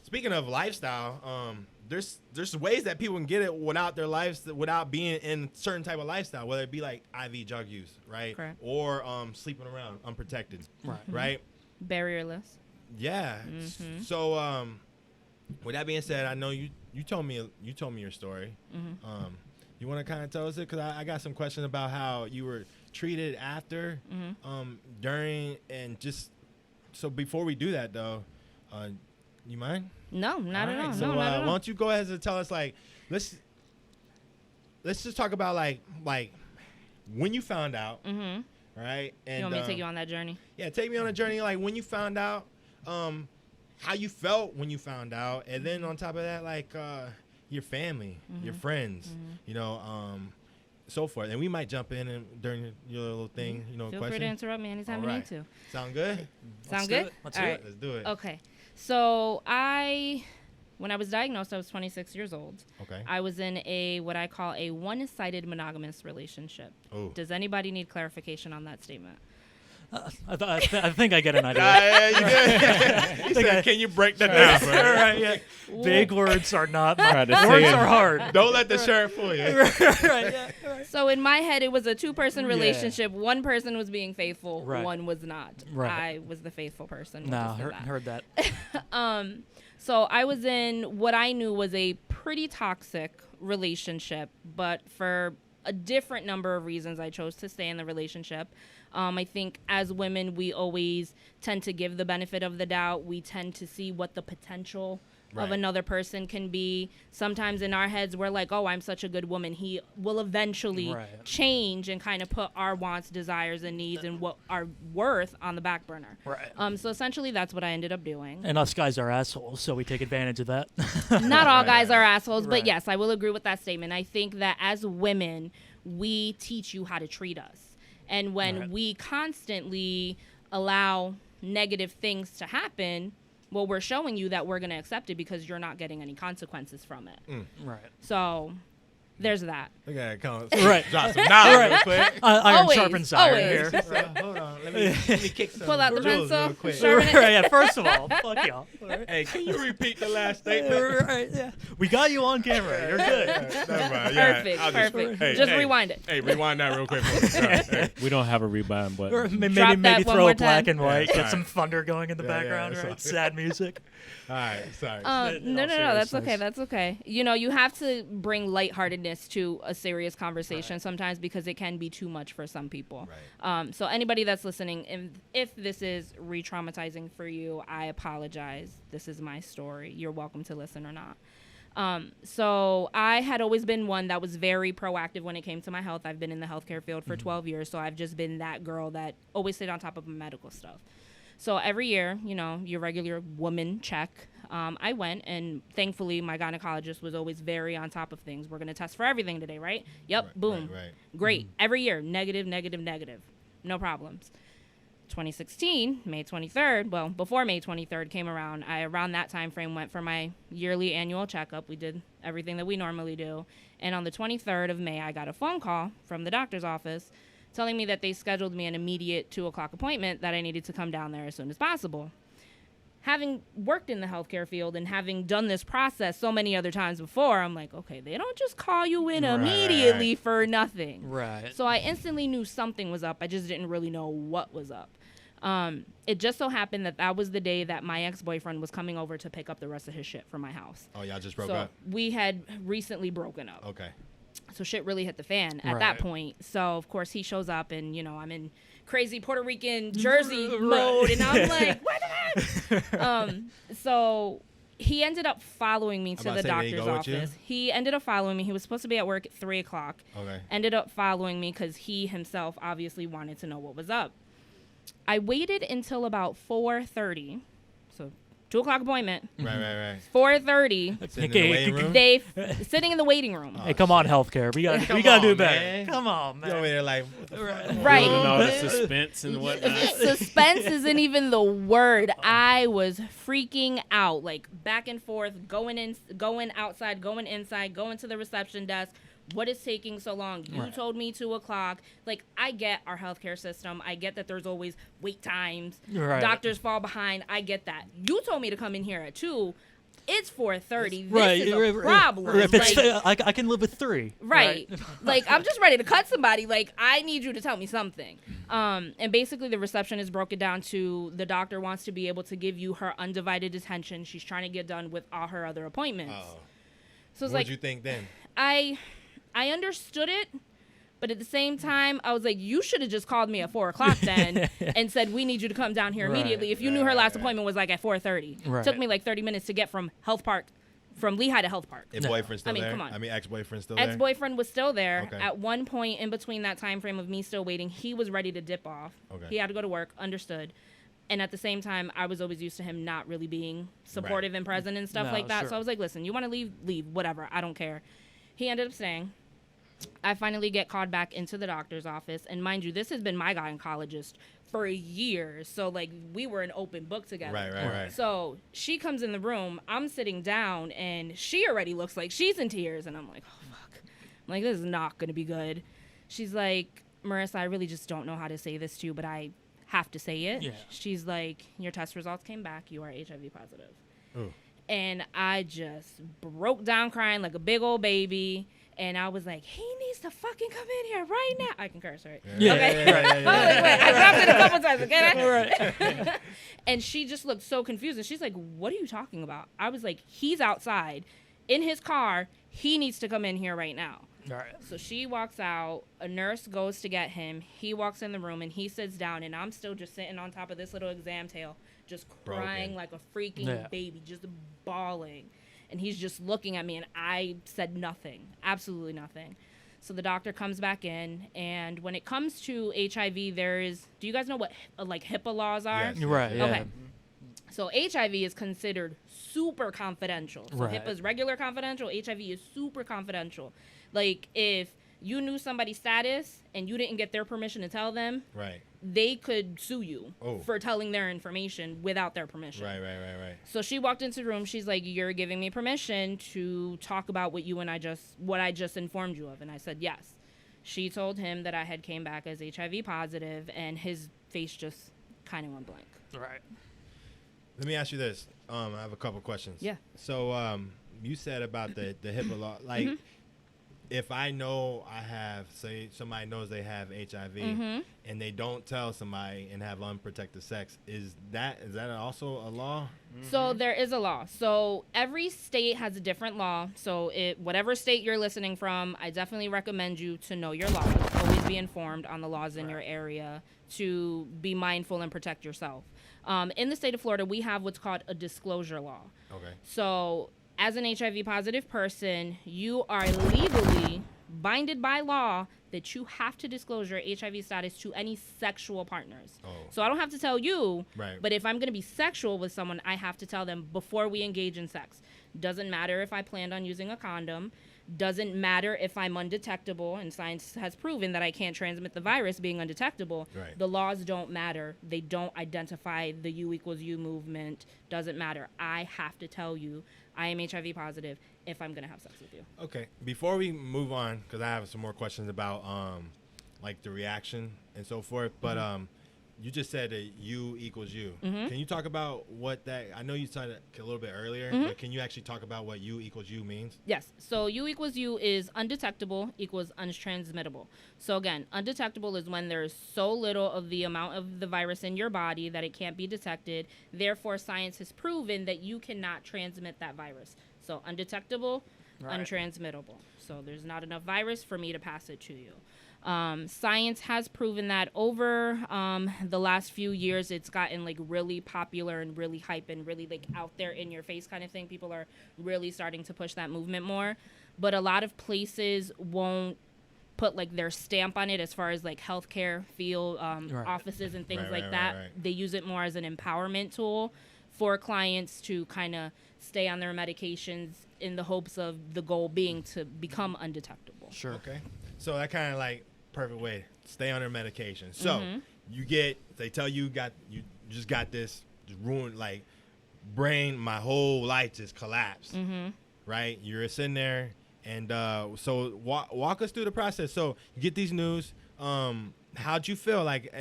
speaking of lifestyle, there's ways that people can get it without their lives, without being in certain type of lifestyle, whether it be like IV drug use, right?
Correct.
Or sleeping around unprotected,
Right.
right?
Barrierless.
Yeah.
Mhm.
So, with that being said, I know you told me your story.
Mhm.
You want to kind of tell us it, because I got some questions about how you were treated after,
Mhm.
during, and just so before we do that though, you mind?
No, not at
Alright,
all.
So
No, not at
why
all.
don't you go ahead and tell us, like, let's just talk about like when you found out,
Mhm.
right? And
You want me to take you on that journey?
yeah, take me on a journey, like when you found out, how you felt when you found out, and then on top of that, like your family, your friends, you know, so forth. And we might jump in and during your little thing, you know,
Feel
question.
free to interrupt me anytime you
Alright.
need to.
Sound good?
Sound
do
good?
it. Let's
All
do
right.
Let's do it.
Okay. So when I was diagnosed, I was 26 years old.
Okay.
I was in what I call a one-sided monogamous relationship.
Oh.
Does anybody need clarification on that statement?
I think I get an idea.
Yeah, you good. He said, "Can you break that down,
All
bro?
right, yeah. Big words are not.
Tried to say
Words
it.
are hard.
Don't let the shirt fool you."
Right, yeah.
So in my head, it was a two-person
Yeah.
relationship. One person was being faithful.
Right.
One was not.
Right.
I was the faithful person. We'll
No,
just say
heard that.
So I was in what I knew was a pretty toxic relationship, but for a different number of reasons, I chose to stay in the relationship. I think as women, we always tend to give the benefit of the doubt. We tend to see what the potential of
Right.
another person can be. Sometimes in our heads, we're like, oh, I'm such a good woman. He will eventually
Right.
change and kind of put our wants, desires, and needs and what our worth on the back burner.
Right.
So essentially, that's what I ended up doing.
And us guys are assholes, so we take advantage of that.
Not all guys are assholes,
Right.
but yes, I will agree with that statement. I think that as women, we teach you how to treat us. And when
Right.
we constantly allow negative things to happen, well, we're showing you that we're going to accept it because you're not getting any consequences from it.
Right.
So there's that.
Look at that. Come
Right.
Drop some knowledge
Right.
real quick.
Iron
Always,
sharpens iron
always.
here.
So, hold on. Let me kick some
Pull out the
jewels real
pencil,
quick.
sharpen it.
Right, yeah, first of all, fuck y'all.
Hey, can you repeat the last statement?
Right, yeah. We got you on camera. You're good.
Never mind. Yeah,
Perfect,
I'll just-
perfect.
hey,
Just
hey,
rewind it.
Hey, rewind that real quick for me. All right, hey.
We don't have a rebind
Or
button.
maybe
Drop that one
throw
more
a black
time.
and white,
Yeah,
get some
right.
thunder going in the
Yeah,
background,
yeah,
right?
so-
Sad music.
All right, sorry.
In
No,
all
that's okay.
seriousness.
That's okay. You know, you have to bring lightheartedness to a serious conversation sometimes because it can be too much for some people.
Right.
So anybody that's listening, if this is re-traumatizing for you, I apologize. This is my story. You're welcome to listen or not. So I had always been one that was very proactive when it came to my health. I've been in the healthcare field for 12 years, so I've just been that girl that always stayed on top of medical stuff. So every year, you know, your regular woman check, I went, and thankfully my gynecologist was always very on top of things. We're going to test for everything today, right? Yep,
Right,
boom.
right.
Great. Every year, negative. No problems. 2016, May 23rd, well, before May 23rd came around, I around that time frame went for my yearly annual checkup. We did everything that we normally do. And on the 23rd of May, I got a phone call from the doctor's office telling me that they scheduled me an immediate 2 o'clock appointment that I needed to come down there as soon as possible. Having worked in the healthcare field and having done this process so many other times before, I'm like, okay, they don't just call you in
Right,
immediately
right.
for nothing.
Right.
So I instantly knew something was up. I just didn't really know what was up. It just so happened that was the day that my ex-boyfriend was coming over to pick up the rest of his shit from my house.
Oh, y'all just broke
So
up?
we had recently broken up.
Okay.
So shit really hit the fan at that
Right.
point. So of course he shows up, and you know I'm in crazy Puerto Rican Jersey mode, and I'm like, what the heck? So he ended up following me to
about
the
to say, did he
doctor's
go with you?
office. He ended up following me. He was supposed to be at work at 3 o'clock.
Okay.
Ended up following me because he himself obviously wanted to know what was up. I waited until about 4:30, so 2 o'clock appointment.
Right.
4:30,
Sitting in the waiting room?
they sitting in the waiting room.
Hey, come on, healthcare. We got
Come
to do
on,
better.
man.
Come on,
You over
man.
there like,
Right.
Building all the suspense and whatnot.
Suspense isn't even the word. I was freaking out, like back and forth, going in, going outside, going inside, going to the reception desk. What is taking so long? You told me 2 o'clock. Like, I get our healthcare system. I get that there's always wait times.
Right.
Doctors fall behind. I get that. You told me to come in here at 2. It's 4:30. This
Right.
is a problem.
If it's,
Like,
I can live with 3.
right. Like, I'm just ready to cut somebody. Like, I need you to tell me something. And basically the receptionist broke it down to the doctor wants to be able to give you her undivided attention. She's trying to get done with all her other appointments.
oh.
So it's
What'd
like,
you think then?
I understood it, but at the same time, I was like, you should have just called me at 4 o'clock then and said, we need you to come down here
Right.
immediately. If you knew her last appointment was like at 4:30.
Right.
Took me like 30 minutes to get from Lehigh to Health Park.
Your
No.
boyfriend still
I mean,
there?
come on.
I mean, ex-boyfriend still there?
Ex-boyfriend was still there.
Okay.
At one point in between that time frame of me still waiting, he was ready to dip off.
Okay.
He had to go to work, understood. And at the same time, I was always used to him not really being supportive and present and stuff
No,
like that.
sure.
So I was like, listen, you want to leave, whatever. I don't care. He ended up staying. I finally get called back into the doctor's office. And mind you, this has been my gynecologist for years. So, like, we were an open book together.
Right.
So she comes in the room. I'm sitting down, and she already looks like she's in tears. And I'm like, oh, fuck. I'm like, this is not going to be good. She's like, Marissa, I really just don't know how to say this to you, but I have to say it.
Yeah.
She's like, your test results came back. You are HIV positive.
Ooh.
And I just broke down crying like a big old baby. And I was like, he needs to fucking come in here right now. I can curse, right?
Yeah.
Okay. I was like, wait, I dropped it a couple times, okay?
Right.
And she just looked so confused. And she's like, what are you talking about? I was like, he's outside in his car. He needs to come in here right now.
All right.
So she walks out. A nurse goes to get him. He walks in the room, and he sits down. And I'm still just sitting on top of this little exam table, just crying
Broken.
like a freaking
Yeah.
baby, just bawling. And he's just looking at me, and I said nothing, absolutely nothing. So the doctor comes back in, and when it comes to HIV, do you guys know what like HIPAA laws are?
Yes.
Right. Yeah.
Okay. So HIV is considered super confidential. So
Right.
HIPAA is regular confidential. HIV is super confidential. Like if you knew somebody's status and you didn't get their permission to tell them,
Right.
they could sue you
Oh.
for telling their information without their permission.
Right.
So she walked into the room. She's like, "You're giving me permission to talk about what I just informed you of." And I said, "Yes." She told him that I had came back as HIV positive, and his face just kind of went blank.
Right.
Let me ask you this. I have a couple questions.
Yeah.
So you said about the HIPAA law. Like, if I know I have, say, somebody knows they have HIV and they don't tell somebody and have unprotected sex, is that also a law?
So there is a law. So every state has a different law. So whatever state you're listening from, I definitely recommend you to know your laws. Always be informed on the laws in your area to be mindful and protect yourself. In the state of Florida, we have what's called a disclosure law.
Okay.
So as an HIV positive person, you are legally binded by law that you have to disclose your HIV status to any sexual partners.
Oh.
So I don't have to tell you,
Right.
but if I'm going to be sexual with someone, I have to tell them before we engage in sex. Doesn't matter if I planned on using a condom. Doesn't matter if I'm undetectable, and science has proven that I can't transmit the virus being undetectable.
Right.
The laws don't matter. They don't identify the U=U movement. Doesn't matter. I have to tell you I am HIV positive if I'm going to have sex with you.
Okay. Before we move on, because I have some more questions about like the reaction and so forth, but you just said that U=U. Can you talk about what that? I know you said it a little bit earlier, but can you actually talk about what U=U means?
Yes. So U=U is undetectable equals untransmittable. So again, undetectable is when there's so little of the amount of the virus in your body that it can't be detected. Therefore, science has proven that you cannot transmit that virus. So undetectable, untransmittable. So there's not enough virus for me to pass it to you. Science has proven that over the last few years, it's gotten like really popular and really hype and really like out there in your face kind of thing. People are really starting to push that movement more, but a lot of places won't put like their stamp on it as far as like healthcare field offices and things like that. They use it more as an empowerment tool for clients to kind of stay on their medications in the hopes of the goal being to become undetectable.
Sure.
Okay. So that kind of like perfect way to stay on their medication. So they tell you you just got this ruined, like brain, my whole life just collapsed. Right? You're sitting there, and so walk us through the process. So you get these news. How'd you feel? Like,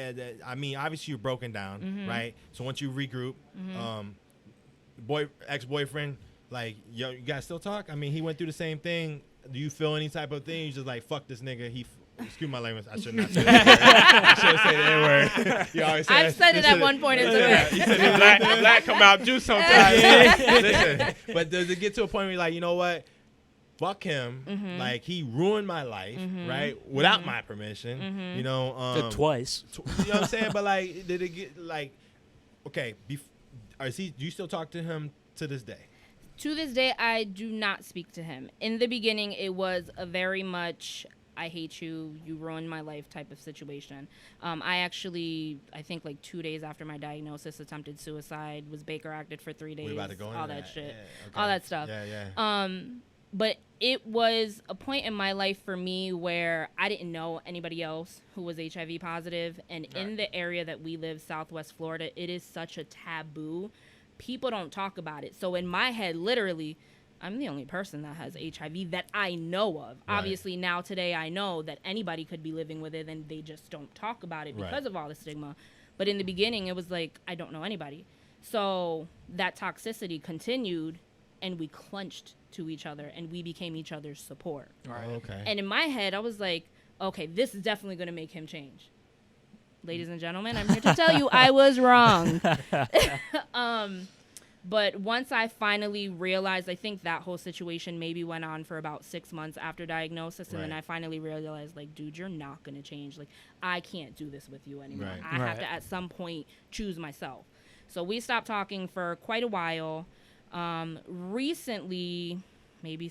I mean, obviously you're broken down, right? So once you regroup, ex-boyfriend, like, yo, you guys still talk? I mean, he went through the same thing. Do you feel any type of thing? You just like, fuck this nigga. Excuse my language. I should not say that. I should have said the N-word. You always say
I've said it at one point.
Black come out juice sometimes. Listen, but does it get to a point where you're like, you know what? Fuck him. Like, he ruined my life, right? Without my permission. You know.
Twice.
You know what I'm saying? But like, did it get like, okay? Do you still talk to him to this day?
To this day, I do not speak to him. In the beginning, it was a very much, I hate you, you ruined my life type of situation. I think like 2 days after my diagnosis, attempted suicide, was Baker acted for 3 days,
We about to go into
all that shit,
yeah, okay.
all that stuff.
Yeah.
But it was a point in my life for me where I didn't know anybody else who was HIV positive. And in the area that we live, Southwest Florida, it is such a taboo. People don't talk about it. So in my head, literally, I'm the only person that has HIV that I know of.
Right.
Obviously, now today I know that anybody could be living with it and they just don't talk about it because of all the stigma. But in the beginning, it was like, I don't know anybody. So that toxicity continued and we clutched to each other and we became each other's support.
Right.
Okay.
And in my head, I was like, okay, this is definitely going to make him change. Ladies and gentlemen, I'm here to tell you I was wrong. But once I finally realized, I think that whole situation maybe went on for about 6 months after diagnosis. And then I finally realized, like, dude, you're not going to change. Like, I can't do this with you anymore.
Right.
I have to, at some point, choose myself. So we stopped talking for quite a while. Recently, maybe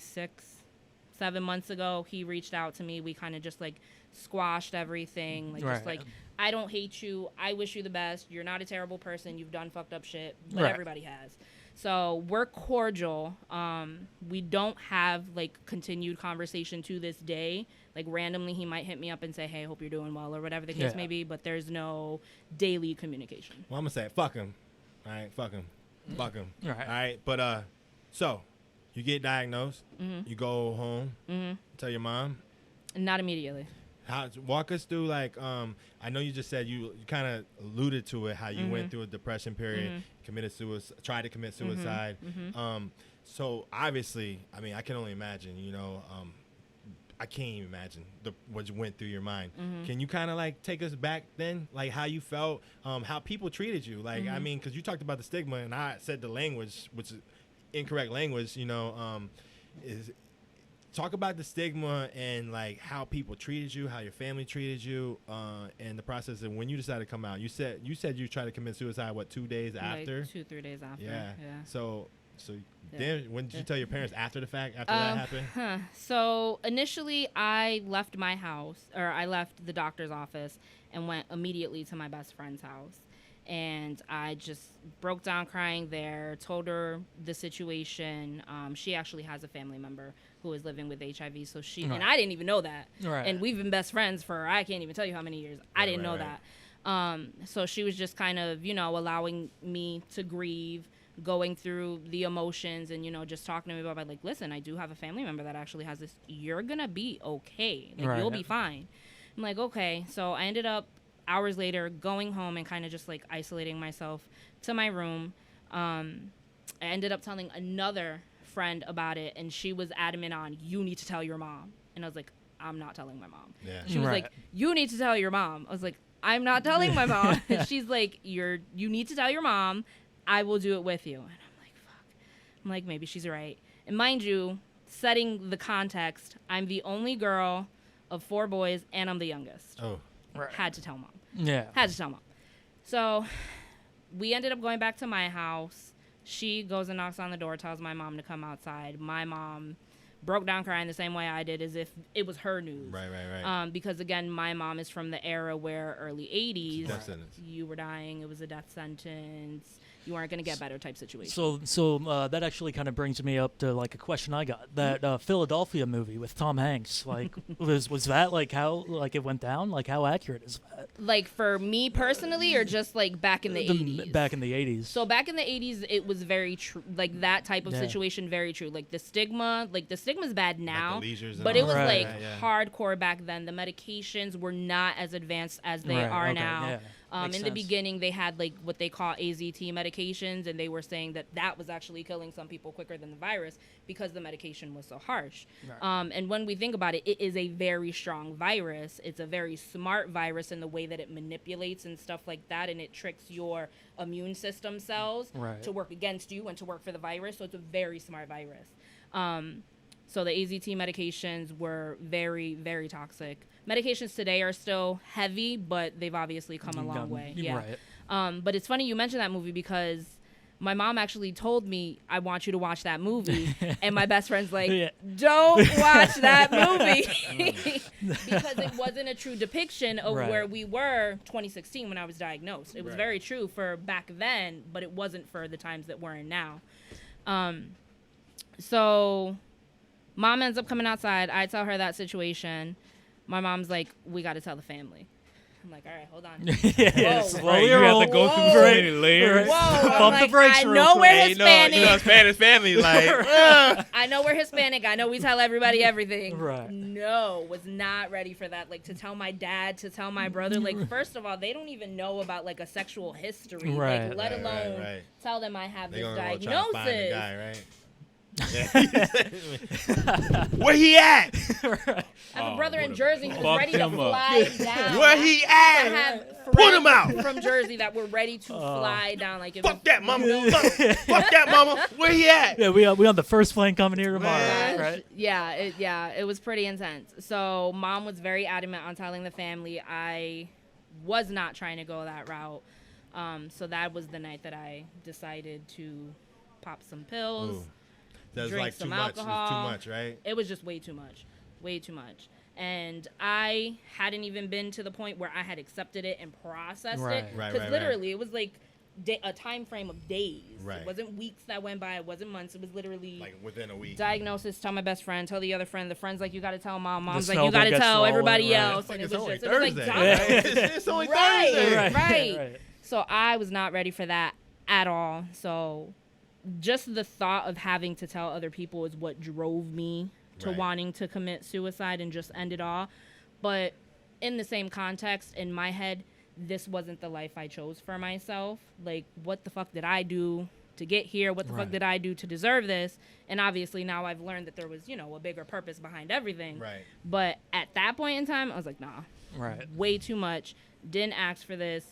7 months ago, he reached out to me. We kind of just like squashed everything. Like, just like, I don't hate you. I wish you the best. You're not a terrible person. You've done fucked up shit, but everybody has. So we're cordial. We don't have like continued conversation to this day. Like randomly, he might hit me up and say, "Hey, hope you're doing well," or whatever the case may be. But there's no daily communication.
Well, I'm gonna say, fuck him. All right, fuck him, fuck him.
All right.
All right, but so you get diagnosed, you go home, tell your mom.
Not immediately.
Walk us through, like, I know you just said you kind of alluded to it, how you went through a depression period, committed suicide, tried to commit suicide. So obviously, I mean, I can only imagine, you know, I can't even imagine what went through your mind. Can you kind of like take us back then, like how you felt, how people treated you? Like, I mean, because you talked about the stigma, and I said the language, which is incorrect language, you know, is talk about the stigma and like how people treated you, how your family treated you, and the process. And when you decided to come out, you said you tried to commit suicide. What, 2 days after?
Like 2-3 days after.
Yeah. So
Yeah.
then when did you tell your parents after the fact? After that happened?
So initially, I left my house, or I left the doctor's office, and went immediately to my best friend's house. And I just broke down crying there, told her the situation. She actually has a family member who is living with HIV, so she, and I didn't even know that. And we've been best friends for, I can't even tell you how many years. I didn't know that. So she was just kind of, you know, allowing me to grieve, going through the emotions, and, you know, just talking to me about, like, listen, I do have a family member that actually has this. You're going to be okay. Like, you'll be fine. I'm like, okay. So I ended up hours later going home and kind of just, like, isolating myself to my room. I ended up telling another friend about it, and she was adamant on, you need to tell your mom. And I was like, I'm not telling my mom. She was like, you need to tell your mom. I was like, I'm not telling my mom. And she's like, you need to tell your mom. I will do it with you. And I'm like, fuck. I'm like, maybe she's right. And mind you, setting the context, I'm the only girl of 4 boys, and I'm the youngest.
Oh.
Had to tell mom.
Yeah.
Had to tell mom. So we ended up going back to my house. She goes and knocks on the door, tells my mom to come outside. My mom broke down crying the same way I did, as if it was her news.
Right.
Because, again, my mom is from the era where early 80s,
Death sentence.
You were dying, it was a death sentence. You weren't going to get better type situation.
So that actually kind of brings me up to like a question I got. That Philadelphia movie with Tom Hanks, like was that like how like it went down? Like how accurate is that?
Like for me personally, or just like back in the 80s?
Back in the 80s.
So back in the 80s, it was very true. Like that type of situation, very true. Like the stigma's bad now,
like the
but it was
Right.
hardcore back then. The medications were not as advanced as they are now.
Yeah. Makes
In the
sense.
beginning, they had like what they call AZT medications, and they were saying that was actually killing some people quicker than the virus because the medication was so harsh.
Right.
And when we think about it, it is a very strong virus. It's a very smart virus in the way that it manipulates and stuff like that, and it tricks your immune system cells to work against you and to work for the virus. So it's a very smart virus. So the AZT medications were very, very toxic. Medications today are still heavy, but they've obviously come a long way. Yeah.
Right.
But it's funny you mentioned that movie because my mom actually told me, I want you to watch that movie. And my best friend's like, don't watch that movie. Because it wasn't a true depiction of where we were 2016 when I was diagnosed. It was very true for back then, but it wasn't for the times that we're in now. So mom ends up coming outside. I tell her that situation. My mom's like, we got to tell the family. I'm like, all right, hold on.
Slowly
you have to go through so many layers.
Pump the brakes
I know we're Hispanic.
You know, Spanish family, like.
I know we're Hispanic. I know we tell everybody everything.
Right.
No, was not ready for that. Like, to tell my dad, to tell my brother. Like, first of all, they don't even know about, like, a sexual history.
Right.
Like, let alone tell them I have
They
this
gonna
diagnosis.
try to find the guy, right? Where he at?
I have a brother in Jersey who was ready to
him up.
fly down.
Where he
I
at?
have
Put him
friends
out.
from Jersey that were ready to fly down. Like,
Fuck that, mama. Fuck that, mama. Where he at?
Yeah, we on the first plane coming here tomorrow,
Man.
right?
It was pretty intense. So mom was very adamant on telling the family. I was not trying to go that route. So that was the night that I decided to pop some pills.
Ooh. That's
drink
like
some
too much. It's
alcohol.
too much, right?
It was just way too much. And I hadn't even been to the point where I had accepted it and processed
Right.
it.
Right,
Because
right,
literally, it was like a time frame of days.
Right.
It wasn't weeks that went by. It wasn't months. It was literally
Like within a week.
diagnosis. Tell my best friend. Tell the other friend. The friend's like, you got to tell mom. Mom's like,
snowball
you got to
gets
tell
rolling,
everybody
right.
else.
It's like
And
it's
it was
only
just, it was like
Thursday.
dominoes.
It's only
Right.
Thursday.
Right. So I was not ready for that at all. So just the thought of having to tell other people is what drove me to
Right.
wanting to commit suicide and just end it all. But in the same context, in my head, this wasn't the life I chose for myself. Like, what the fuck did I do to get here? What the fuck
Right.
did I do to deserve this? And obviously now I've learned that there was, a bigger purpose behind everything.
Right.
But at that point in time, I was like, nah,
Right.
way too much. Didn't ask for this.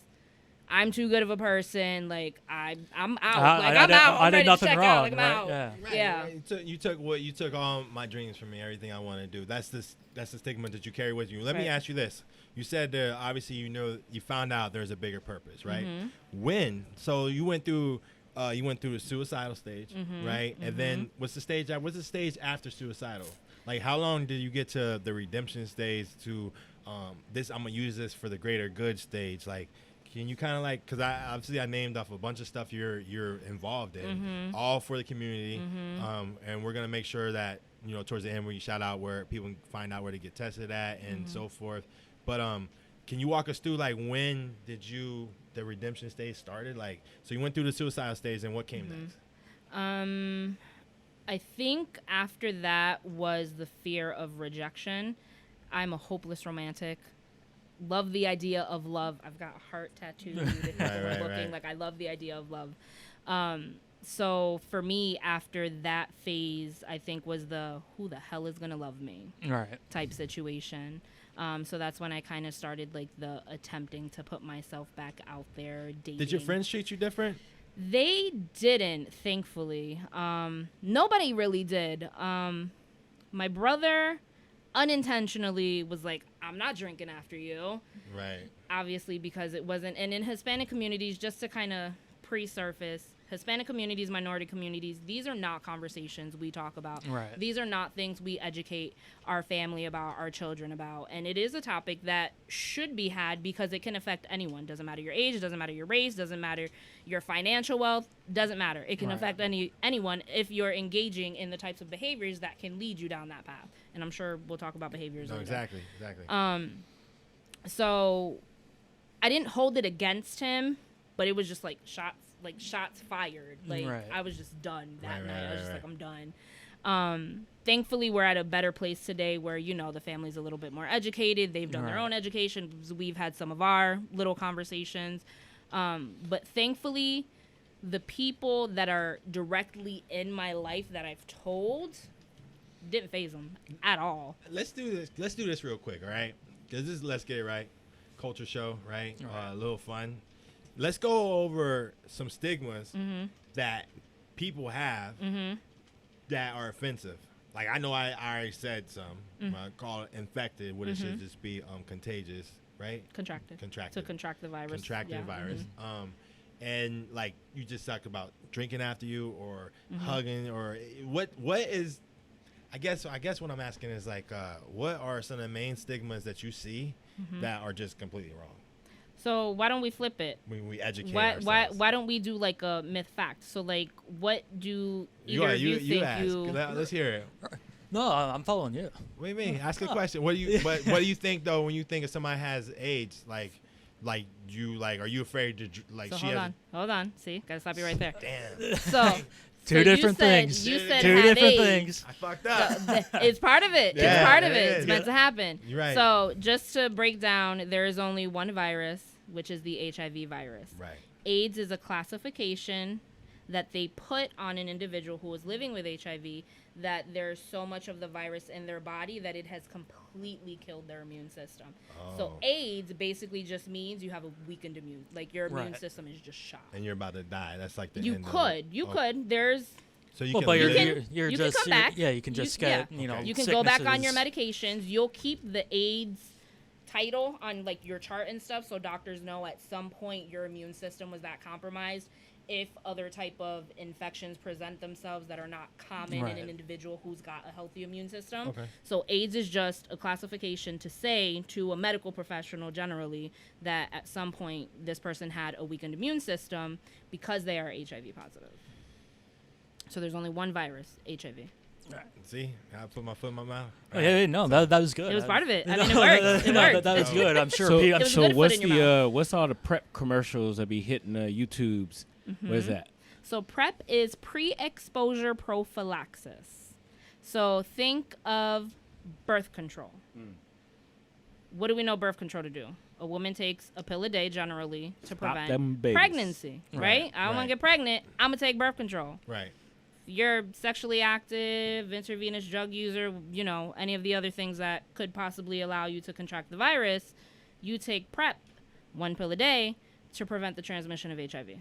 I'm too good of a person. Like I'm out. Like I'm out.
I
I'm
did
ready to
nothing
check
wrong.
out. Like I'm
right?
out.
Yeah.
Right,
Yeah.
right. You took all my dreams from me, everything I want to do. That's the stigma that you carry with you. Let me
Right.
ask you this. You said obviously you found out there's a bigger purpose, right?
Mm-hmm.
When? So you went through the suicidal stage,
Mm-hmm.
right? And then what's the stage after suicidal? Like how long did you get to the redemption stage to this I'm going to use this for the greater good stage? Like can you kind of like, because I named off a bunch of stuff you're involved in,
Mm-hmm.
all for the community, and we're gonna make sure that towards the end we shout out where people can find out where to get tested at and
Mm-hmm.
so forth. But can you walk us through like when did the redemption stage started? Like so you went through the suicidal stage and what came next?
I think after that was the fear of rejection. I'm a hopeless romantic. Love the idea of love. I've got a heart tattooed. If people are
right,
looking,
right.
like I love the idea of love. So for me, after that phase, I think was the who the hell is gonna love me
Right.
type situation. So that's when I kind of started like the attempting to put myself back out there. Dating.
Did your friends treat you different?
They didn't, thankfully. Nobody really did. My brother unintentionally was like, I'm not drinking after you.
Right.
Obviously, because it wasn't. And in Hispanic communities, just to kind of pre-surface, Hispanic communities, minority communities, these are not conversations we talk about.
Right.
These are not things we educate our family about, our children about. And it is a topic that should be had because it can affect anyone. Doesn't matter your age, doesn't matter your race, doesn't matter your financial wealth, doesn't matter. It can
Right.
affect anyone if you're engaging in the types of behaviors that can lead you down that path. And I'm sure we'll talk about behaviors
No,
later.
exactly.
So I didn't hold it against him, but it was just like shots fired. Like
Right.
I was just done that
Right,
night.
right,
I was just
right,
like, I'm done. Thankfully, we're at a better place today where, the family's a little bit more educated. They've done their
Right.
own education. We've had some of our little conversations. But thankfully, the people that are directly in my life that I've told didn't faze them at all.
Let's do this real quick, all right? Because this is Let's Get It Right culture show, right? A little fun. Let's go over some stigmas
Mm-hmm.
that people have that are offensive. Like I know I already said some.
Mm-hmm.
Call it infected, when it should just be contagious, right?
Contracted.
Contracted.
To contract the virus.
Contracted
Yeah.
virus.
Mhm.
And like you just talked about drinking after you or
Mm-hmm.
hugging or what is. I guess what I'm asking is like, what are some of the main stigmas that you see
Mm-hmm.
that are just completely wrong
So why don't we flip it?
when we educate
Why
ourselves?
why don't we do like a myth fact? So like, what do
You,
either of you think
ask.
you?
Let's hear it.
No, I'm following you.
What do you mean? Ask a question. What do you? What do you think though when you think if somebody has AIDS? Like you like? Are you afraid to like?
So
she
hold
has
on, hold on. See, gotta stop you right there.
Damn.
So
Two
so you
different
said-
things.
You said
Two
have
different
AIDS.
things.
I fucked up.
It's part of it.
Yeah,
it's part of
it
it.
is.
It's meant to happen.
You're right.
So just to break down, there is only one virus, which is the HIV virus.
Right.
AIDS is a classification that they put on an individual who is living with HIV that there's so much of the virus in their body that it has completely killed their immune system. So
Oh.
AIDS basically just means you have a weakened immune, like your immune
Right.
system is just shot.
And you're about to die. That's like the
You
end of
could,
it.
you
Oh,
could. There's
So you
Well,
can.
but
live.
you're
you
just
can come back.
yeah, you can just get
Okay.
you can go back on your
sicknesses.
medications. You'll keep the AIDS title on like your chart and stuff, so doctors know at some point your immune system was that compromised, if other type of infections present themselves that are not common in
Right.
an individual who's got a healthy immune system.
Okay.
So AIDS is just a classification to say to a medical professional generally that at some point this person had a weakened immune system because they are HIV positive. So there's only one virus, HIV.
See, I put my foot in my mouth.
Oh, yeah, no, that was good.
It was part of it. I
No,
mean, it worked. It worked.
That was good. I'm sure.
So,
Pete-
It was a
so
good foot
what's
in your
what's all the prep commercials that be hitting YouTubes? Where's that?
So PrEP is pre-exposure prophylaxis. So think of birth control. What do we know birth control to do? A woman takes a pill a day generally to prevent
them babies.
pregnancy, right? I don't want
right.
to get pregnant. I'm going to take birth control.
Right.
You're sexually active, intravenous drug user, you know, any of the other things that could possibly allow you to contract the virus, you take PrEP, 1 pill a day, to prevent the transmission of HIV.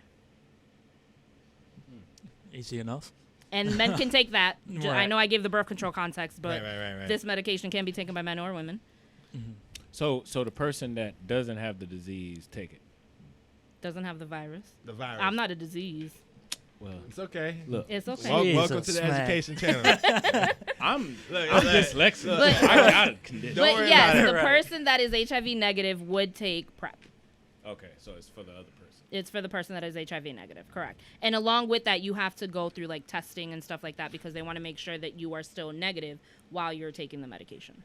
Easy enough.
And men can take that. I
Right.
know I gave the birth control context, but
Right.
this medication can be taken by men or women.
So the person that doesn't have the disease take it.
Doesn't have the virus.
The virus.
I'm not a disease.
Well,
It's okay.
look,
It's okay.
Welcome to
Jesus,
the
man.
education channel.
I'm
Look,
dyslexic.
But-
I got a condition.
Don't
But
worry
yes,
about it.
the
Right.
person that is HIV negative would take PrEP.
Okay, so it's for the other person.
It's for the person that is HIV negative, correct. And along with that, you have to go through like testing and stuff like that because they want to make sure that you are still negative while you're taking the medication.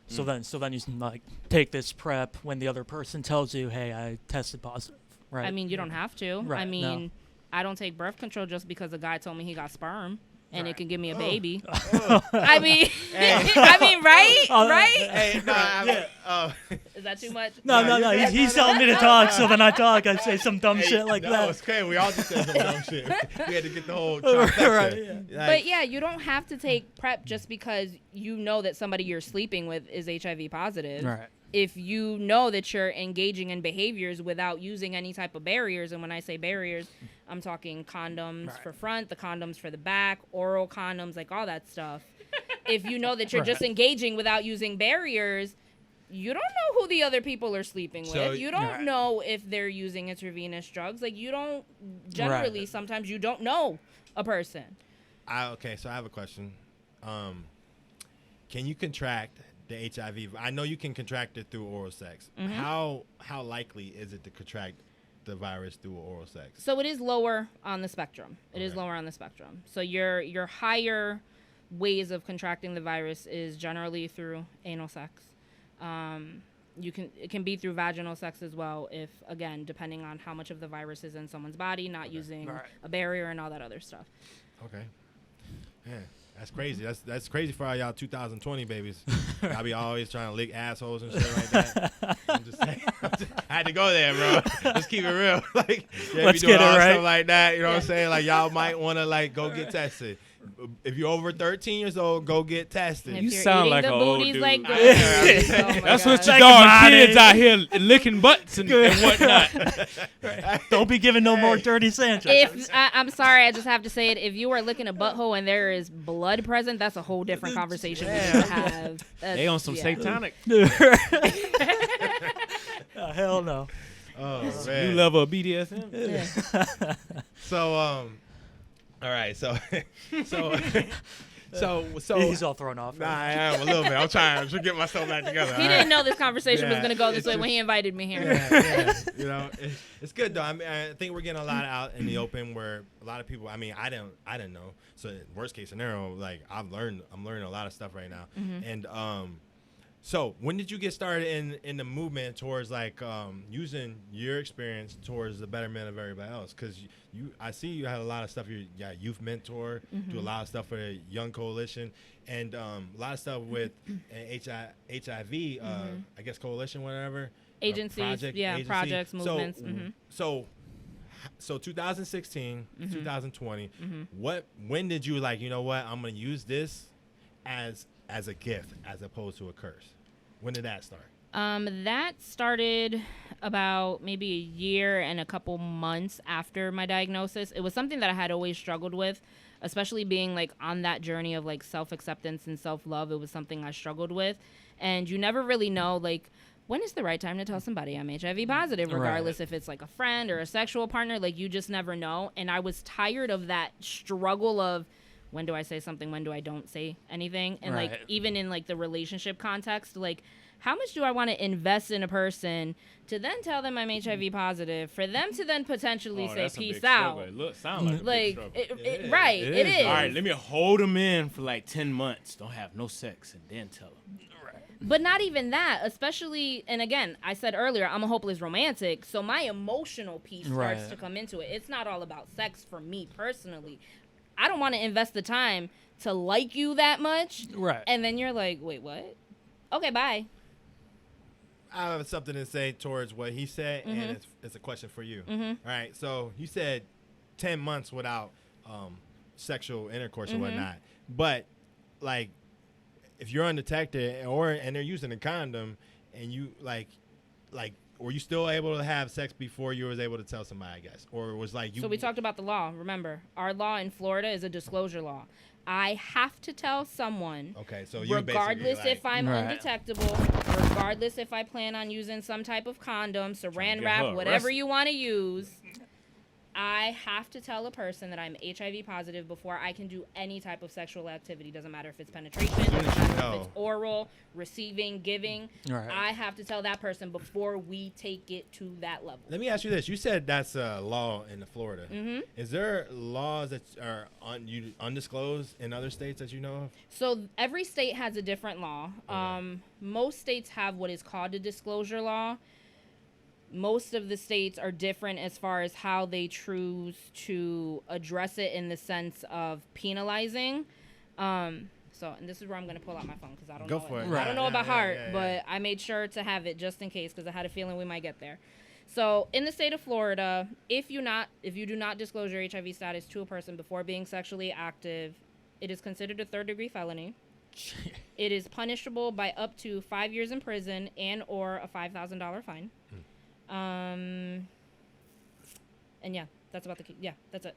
So then you like take this prep when the other person tells you, "Hey, I tested positive." Right.
I mean, you don't have to.
Right,
I
no.
mean, I don't take birth control just because a guy told me he got sperm and it
Right.
can give me a baby. I mean, right? Right?
Hey, no,
Is that too much?
no. He's telling me to talk, so then I talk. I say some dumb shit like
no,
that.
it's okay. We all just said some dumb shit. We had to get the whole trifecta.
Right, yeah.
But
Like,
yeah, you don't have to take PrEP just because you know that somebody you're sleeping with is HIV positive.
Right.
If you know that you're engaging in behaviors without using any type of barriers, and when I say barriers, I'm talking condoms
Right.
for front, the condoms for the back, oral condoms, like all that stuff. If you know that you're just engaging without using barriers, you don't know who the other people are sleeping
So-
with. You don't
Right.
know if they're using intravenous drugs. Like you don't generally sometimes you don't know a person.
okay, so I have a question. Can you contract the HIV? I know you can contract it through oral sex.
Mm-hmm.
How likely is it to contract the virus through oral sex?
So it is lower on the spectrum. It is
Okay.
lower on the spectrum. So your higher ways of contracting the virus is generally through anal sex. It can be through vaginal sex as well if, again, depending on how much of the virus is in someone's body, not using
Right.
a barrier and all that other stuff.
Okay. Yeah, that's crazy. That's crazy for all y'all 2020 babies. Y'all be always trying to lick assholes and shit like that. I'm just saying. I had to go there, bro. Let's keep it real. Like, yeah,
Let's
be doing
get it
all
right.
stuff like that. You know what I'm saying? Like, y'all might want to like go get tested. If you're over 13 years old, go get tested.
If
You
you're
sound
eating
like
the
an old
booties
dude.
like
Yeah.
goats, oh my
That's what
God.
you
Like
dog
money.
kids out here licking butts and whatnot.
Don't be giving no more dirty Sanchez.
If I'm sorry, I just have to say it. If you are licking a butthole and there is blood present, that's a whole different conversation we need to have.
They on some
yeah.
satanic
Hell no.
Oh
new
man.
level of BDSM.
So all right. So
He's all thrown off.
Nah, I am a little bit. I'm trying to get myself back together.
He
all
didn't
right?
know this conversation was
Yeah,
going to go this
it's
way when
just-
he invited me here.
Yeah, you know, it's good though. I mean, I think we're getting a lot out in the open where a lot of people. I mean, I didn't know. So worst case scenario, like I'm learning a lot of stuff right now. And so when did you get started in the movement towards like using your experience towards the betterment of everybody else? Because I see you had a lot of stuff. You're youth mentor, do a lot of stuff for the Young Coalition, and a lot of stuff with HIV. I guess coalition, whatever.
Agencies,
agency.
projects, movements. mhm.
So 2016, 2020. When did you like? You know what? I'm gonna use this as a gift as opposed to a curse. When did that start?
That started about maybe a year and a couple months after my diagnosis. It was something that I had always struggled with, especially being like on that journey of like self-acceptance and self-love. It was something I struggled with, and you never really know like when is the right time to tell somebody I'm HIV positive, regardless if it's like a friend or a sexual partner? Like, you just never know. And I was tired of that struggle of, when do I say something? When do I don't say anything? And like, even in like the relationship context, like, how much do I want to invest in a person to then tell them I'm HIV positive, for them to then potentially say peace out?
Look, sound like a big struggle.
It is.
All right, let me hold them in for like 10 months. Don't have no sex and then tell them.
But not even that, especially, and again, I said earlier, I'm a hopeless romantic, so my emotional piece starts to come into it. It's not all about sex for me personally. I don't want to invest the time to like you that much.
Right.
And then you're like, wait, what? Okay, bye.
I have something to say towards what he said, and it's a question for you. All right, so you said 10 months without sexual intercourse or whatnot, but like, if you're undetected and they're using a condom, and you like, were you still able to have sex before you was able to tell somebody, I guess, or was like you?
So we talked about the law. Remember, our law in Florida is a disclosure law. I have to tell someone.
Okay, so you
regardless
basically,
if I'm undetectable, regardless if I plan on using some type of condom, saran wrap, whatever you want to use, I have to tell a person that I'm HIV positive before I can do any type of sexual activity. Doesn't matter if it's penetration, doesn't matter if it's oral, receiving, giving.
Right.
I have to tell that person before we take it to that level.
Let me ask you this: you said that's a law in Florida. Is there laws that are undisclosed in other states that you know of?
So every state has a different law. Most states have what is called a disclosure law. Most of the states are different as far as how they choose to address it in the sense of penalizing. And this is where I'm going to pull out my phone because I don't know.
Go for it.
I don't know about heart, but I made sure to have it just in case because I had a feeling we might get there. So in the state of Florida, if you do not disclose your HIV status to a person before being sexually active, it is considered a third-degree felony. It is punishable by up to 5 years in prison and or a $5,000 fine. And yeah, that's about that's it.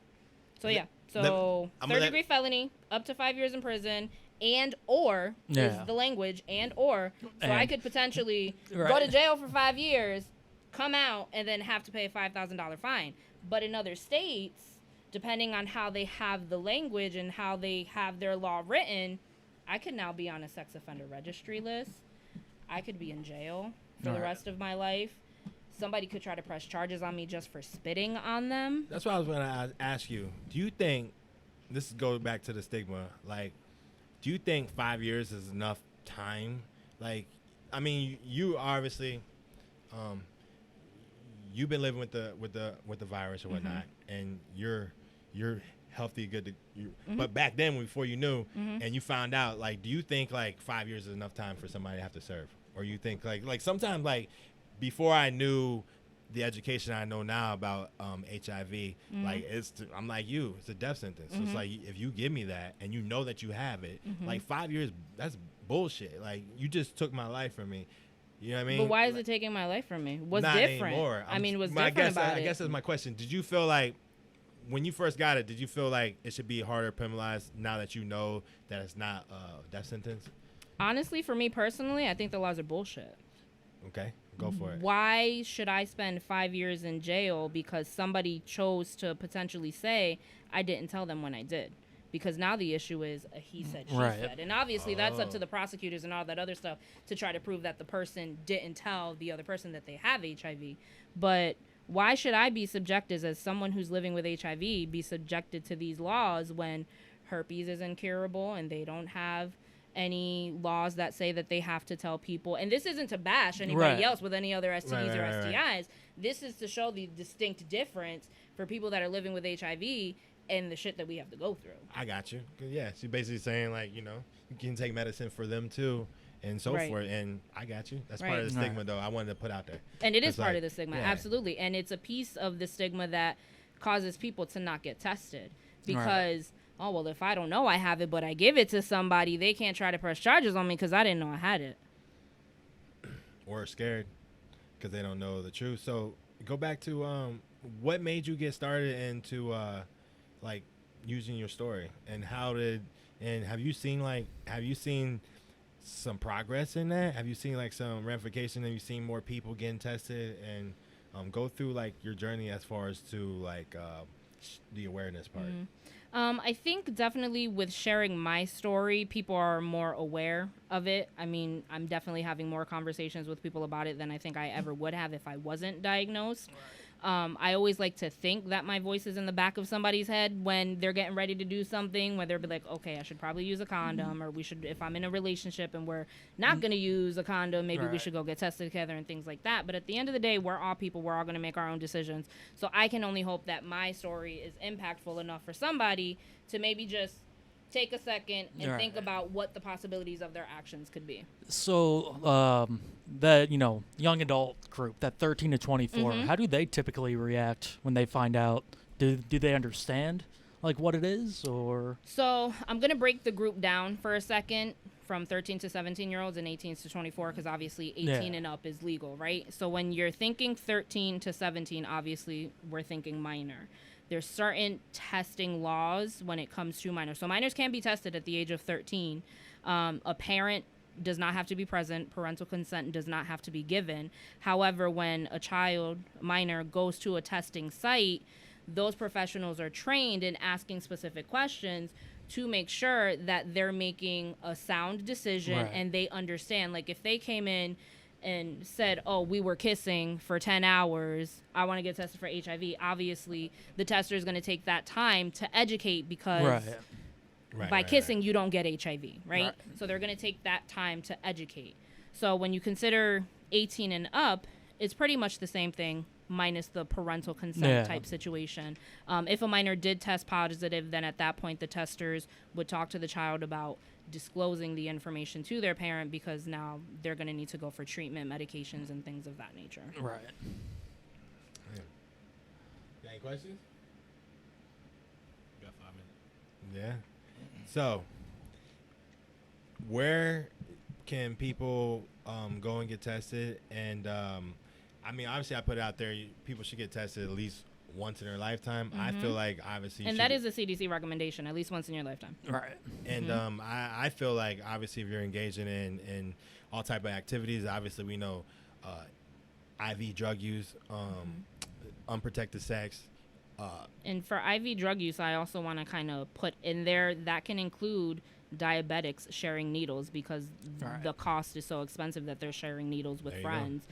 So third degree felony, up to 5 years in prison, and or is the language, and or, so I could potentially go to jail for 5 years, come out, and then have to pay a $5,000 fine. But in other states, depending on how they have the language and how they have their law written, I could now be on a sex offender registry list. I could be in jail for the rest of my life. Somebody could try to press charges on me just for spitting on them.
That's what I was going to ask you. Do you think, this goes back to the stigma, like, do you think 5 years is enough time? Like, I mean, you obviously, you've been living with the virus or whatnot, and you're healthy, good to, but back then, before you knew, and you found out, like, do you think like 5 years is enough time for somebody to have to serve, or you think like sometimes like, before I knew the education I know now about HIV, like I'm like you, it's a death sentence. So it's like, if you give me that and you know that you have it, like 5 years, that's bullshit. Like, you just took my life from me. You know what I mean?
But why is it taking my life from me? What's
not
different?
Anymore.
What's different about it?
I guess that's my question. Did you feel like, when you first got it, did you feel like it should be harder penalized now that you know that it's not a death sentence?
Honestly, for me personally, I think the laws are bullshit.
Okay. Go for it.
Why should I spend 5 years in jail because somebody chose to potentially say I didn't tell them when I did? Because now the issue is a he said, she said. And obviously that's up to the prosecutors and all that other stuff to try to prove that the person didn't tell the other person that they have HIV. But why should I be subjected, as someone who's living with HIV, be subjected to these laws when herpes is incurable and they don't have any laws that say that they have to tell people? And this isn't to bash anybody else with any other STDs or STIs. This is to show the distinct difference for people that are living with HIV and the shit that we have to go through.
I got you. Yeah, she's basically saying, like, you can take medicine for them too, and so forth. And I got you. That's part of the stigma, though. I wanted to put out there.
And it is part of the stigma, absolutely. And it's a piece of the stigma that causes people to not get tested because, oh, well, if I don't know I have it, but I give it to somebody, they can't try to press charges on me because I didn't know I had it.
Or scared because they don't know the truth. So go back to what made you get started into like using your story, and have you seen some progress in that? Have you seen like some ramification? Have you seen more people getting tested? And go through like your journey as far as to like the awareness part.
I think definitely with sharing my story, people are more aware of it. I mean, I'm definitely having more conversations with people about it than I think I ever would have if I wasn't diagnosed. I always like to think that my voice is in the back of somebody's head when they're getting ready to do something, where they'll be like, okay, I should probably use a condom, or we should, if I'm in a relationship and we're not going to use a condom, maybe we should go get tested together and things like that. But at the end of the day, we're all people. We're all going to make our own decisions. So I can only hope that my story is impactful enough for somebody to maybe just take a second and think about what the possibilities of their actions could be.
So that, young adult group, that 13 to 24, how do they typically react when they find out? Do they understand like what it is, or?
So I'm going to break the group down for a second from 13 to 17-year-olds and 18 to 24, because obviously 18 and up is legal, right? So when you're thinking 13 to 17, obviously we're thinking minor. There's certain testing laws when it comes to minors. So minors can be tested at the age of 13. A parent does not have to be present. Parental consent does not have to be given. However, when a child, minor, goes to a testing site, those professionals are trained in asking specific questions to make sure that they're making a sound decision and they understand. Like if they came in and said, oh, we were kissing for 10 hours, I want to get tested for HIV, obviously the tester is going to take that time to educate, because by kissing you don't get HIV, right? So they're going to take that time to educate. So when you consider 18 and up, it's pretty much the same thing minus the parental consent type situation. If a minor did test positive, then at that point the testers would talk to the child about disclosing the information to their parent, because now they're going to need to go for treatment, medications, and things of that nature.
Right.
Got any questions?
Got 5 minutes.
Yeah. So, where can people go and get tested? And I mean, obviously, I put it out there. People should get tested at least once in their lifetime. I feel like obviously,
and that is a CDC recommendation, at least once in your lifetime.
Right.
And I feel like obviously if you're engaging in all type of activities, obviously we know IV drug use, unprotected sex.
And for IV drug use, I also want to kind of put in there that can include diabetics sharing needles, because the cost is so expensive that they're sharing needles with friends.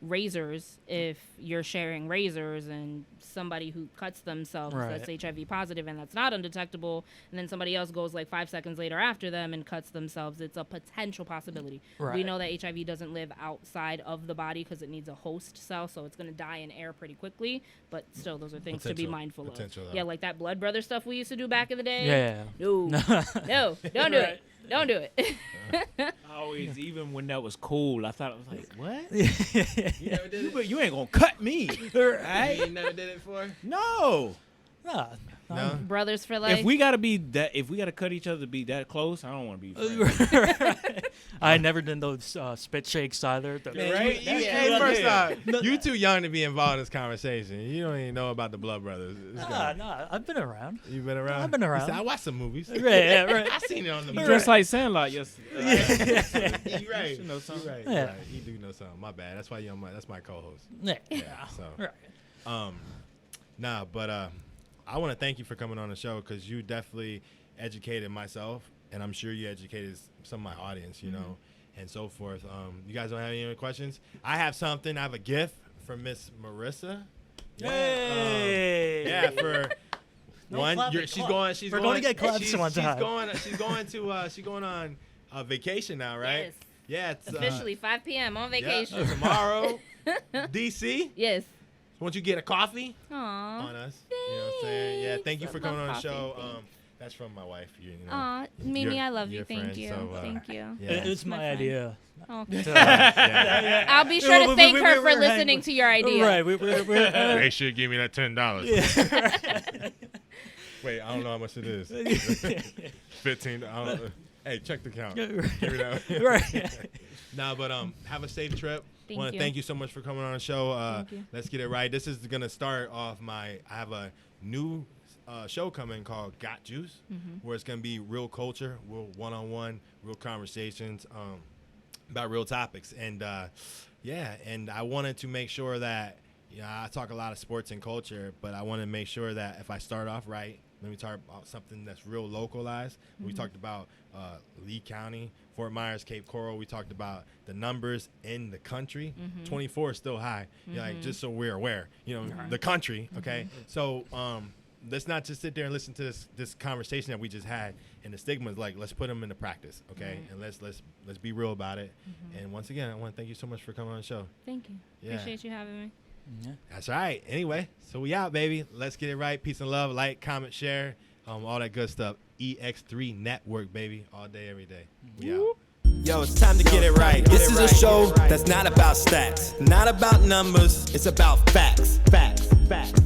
Razors, if you're sharing razors and somebody who cuts themselves that's HIV positive and that's not undetectable, and then somebody else goes like 5 seconds later after them and cuts themselves, it's a potential possibility. We know that HIV doesn't live outside of the body because it needs a host cell, so it's going to die in air pretty quickly, but still those are things to be mindful of. Yeah, like that blood brother stuff we used to do back in the day. No, don't do it. Don't do it.
I always, even when that was cool, I thought, I was like, what?
You never did it?
You ain't going to cut me. Right?
You never did it before?
No.
No.
Brothers for life.
If we gotta cut each other to be that close, I don't want to be friends.
I never did those spit shakes either.
Right? Hey, first off, you too young to be involved in this conversation. You don't even know about the Blood Brothers.
No, I've been around.
You've been around?
I've been around.
You said, I watched some movies.
Right.
I seen it on the movie.
Just like Sandlot yesterday.
You're right.
You know something.
Right.
Yeah.
Right. You do know something. My bad. That's why you're that's my co-host.
Yeah.
So,
Right.
nah, but I want to thank you for coming on the show, because you definitely educated myself, and I'm sure you educated some of my audience, you know, and so forth. You guys don't have any other questions? I have something. I have a gift from Miss Marissa.
Yay!
Yeah, for one,
clapping.
she's going. She's
We're
going
going to get claps one time.
She's going on vacation now, right?
Yes.
Yeah, it's
Officially 5 p.m. on vacation.
Yeah, tomorrow, DC.
Yes.
Won't you get a coffee
Aww.
on us? You know what I'm saying? Yeah, thank you
I
for coming
love
on the show.
coffee. Thanks.
That's from my wife. You know.
Aw, Mimi, I love you.
your
Thank
friend,
you.
so,
Thank you.
Yeah.
It's my
friend.
idea.
Okay.
Yeah.
I'll be sure to
We-
thank
we-
her
we-
for
we're
listening to your idea.
Right. We're
They should give me that $10. Wait, I don't know how much it is. 15. I don't, hey, check the count. Give me that.
right.
No, but have a safe trip.
Thank
Want to
you.
thank you so much for coming on the show.
Thank you.
Let's get it right. This is gonna start off I have a new show coming called Got Juice, where it's gonna be real culture, real one-on-one, real conversations about real topics, and and I wanted to make sure that I talk a lot of sports and culture, but I want to make sure that if I start off right, let me talk about something that's real localized. We talked about Lee County, Fort Myers, Cape Coral. We talked about the numbers in the country. 24 is still high. Like, just so we're aware, the country. Okay, so let's not just sit there and listen to this conversation that we just had, and the stigma is like, let's put them into practice, okay? And let's be real about it. And once again, I want to thank you so much for coming on the show.
Thank you.
Yeah.
Appreciate you having me.
Yeah.
That's right. Anyway, so we out, baby. Let's get it right. Peace and love. Like, comment, share, all that good stuff. EX3 Network, baby. All day, every day. We out.
Yo, it's time to get it right. This is a show that's not about stats, not about numbers. It's about facts. Facts. Facts.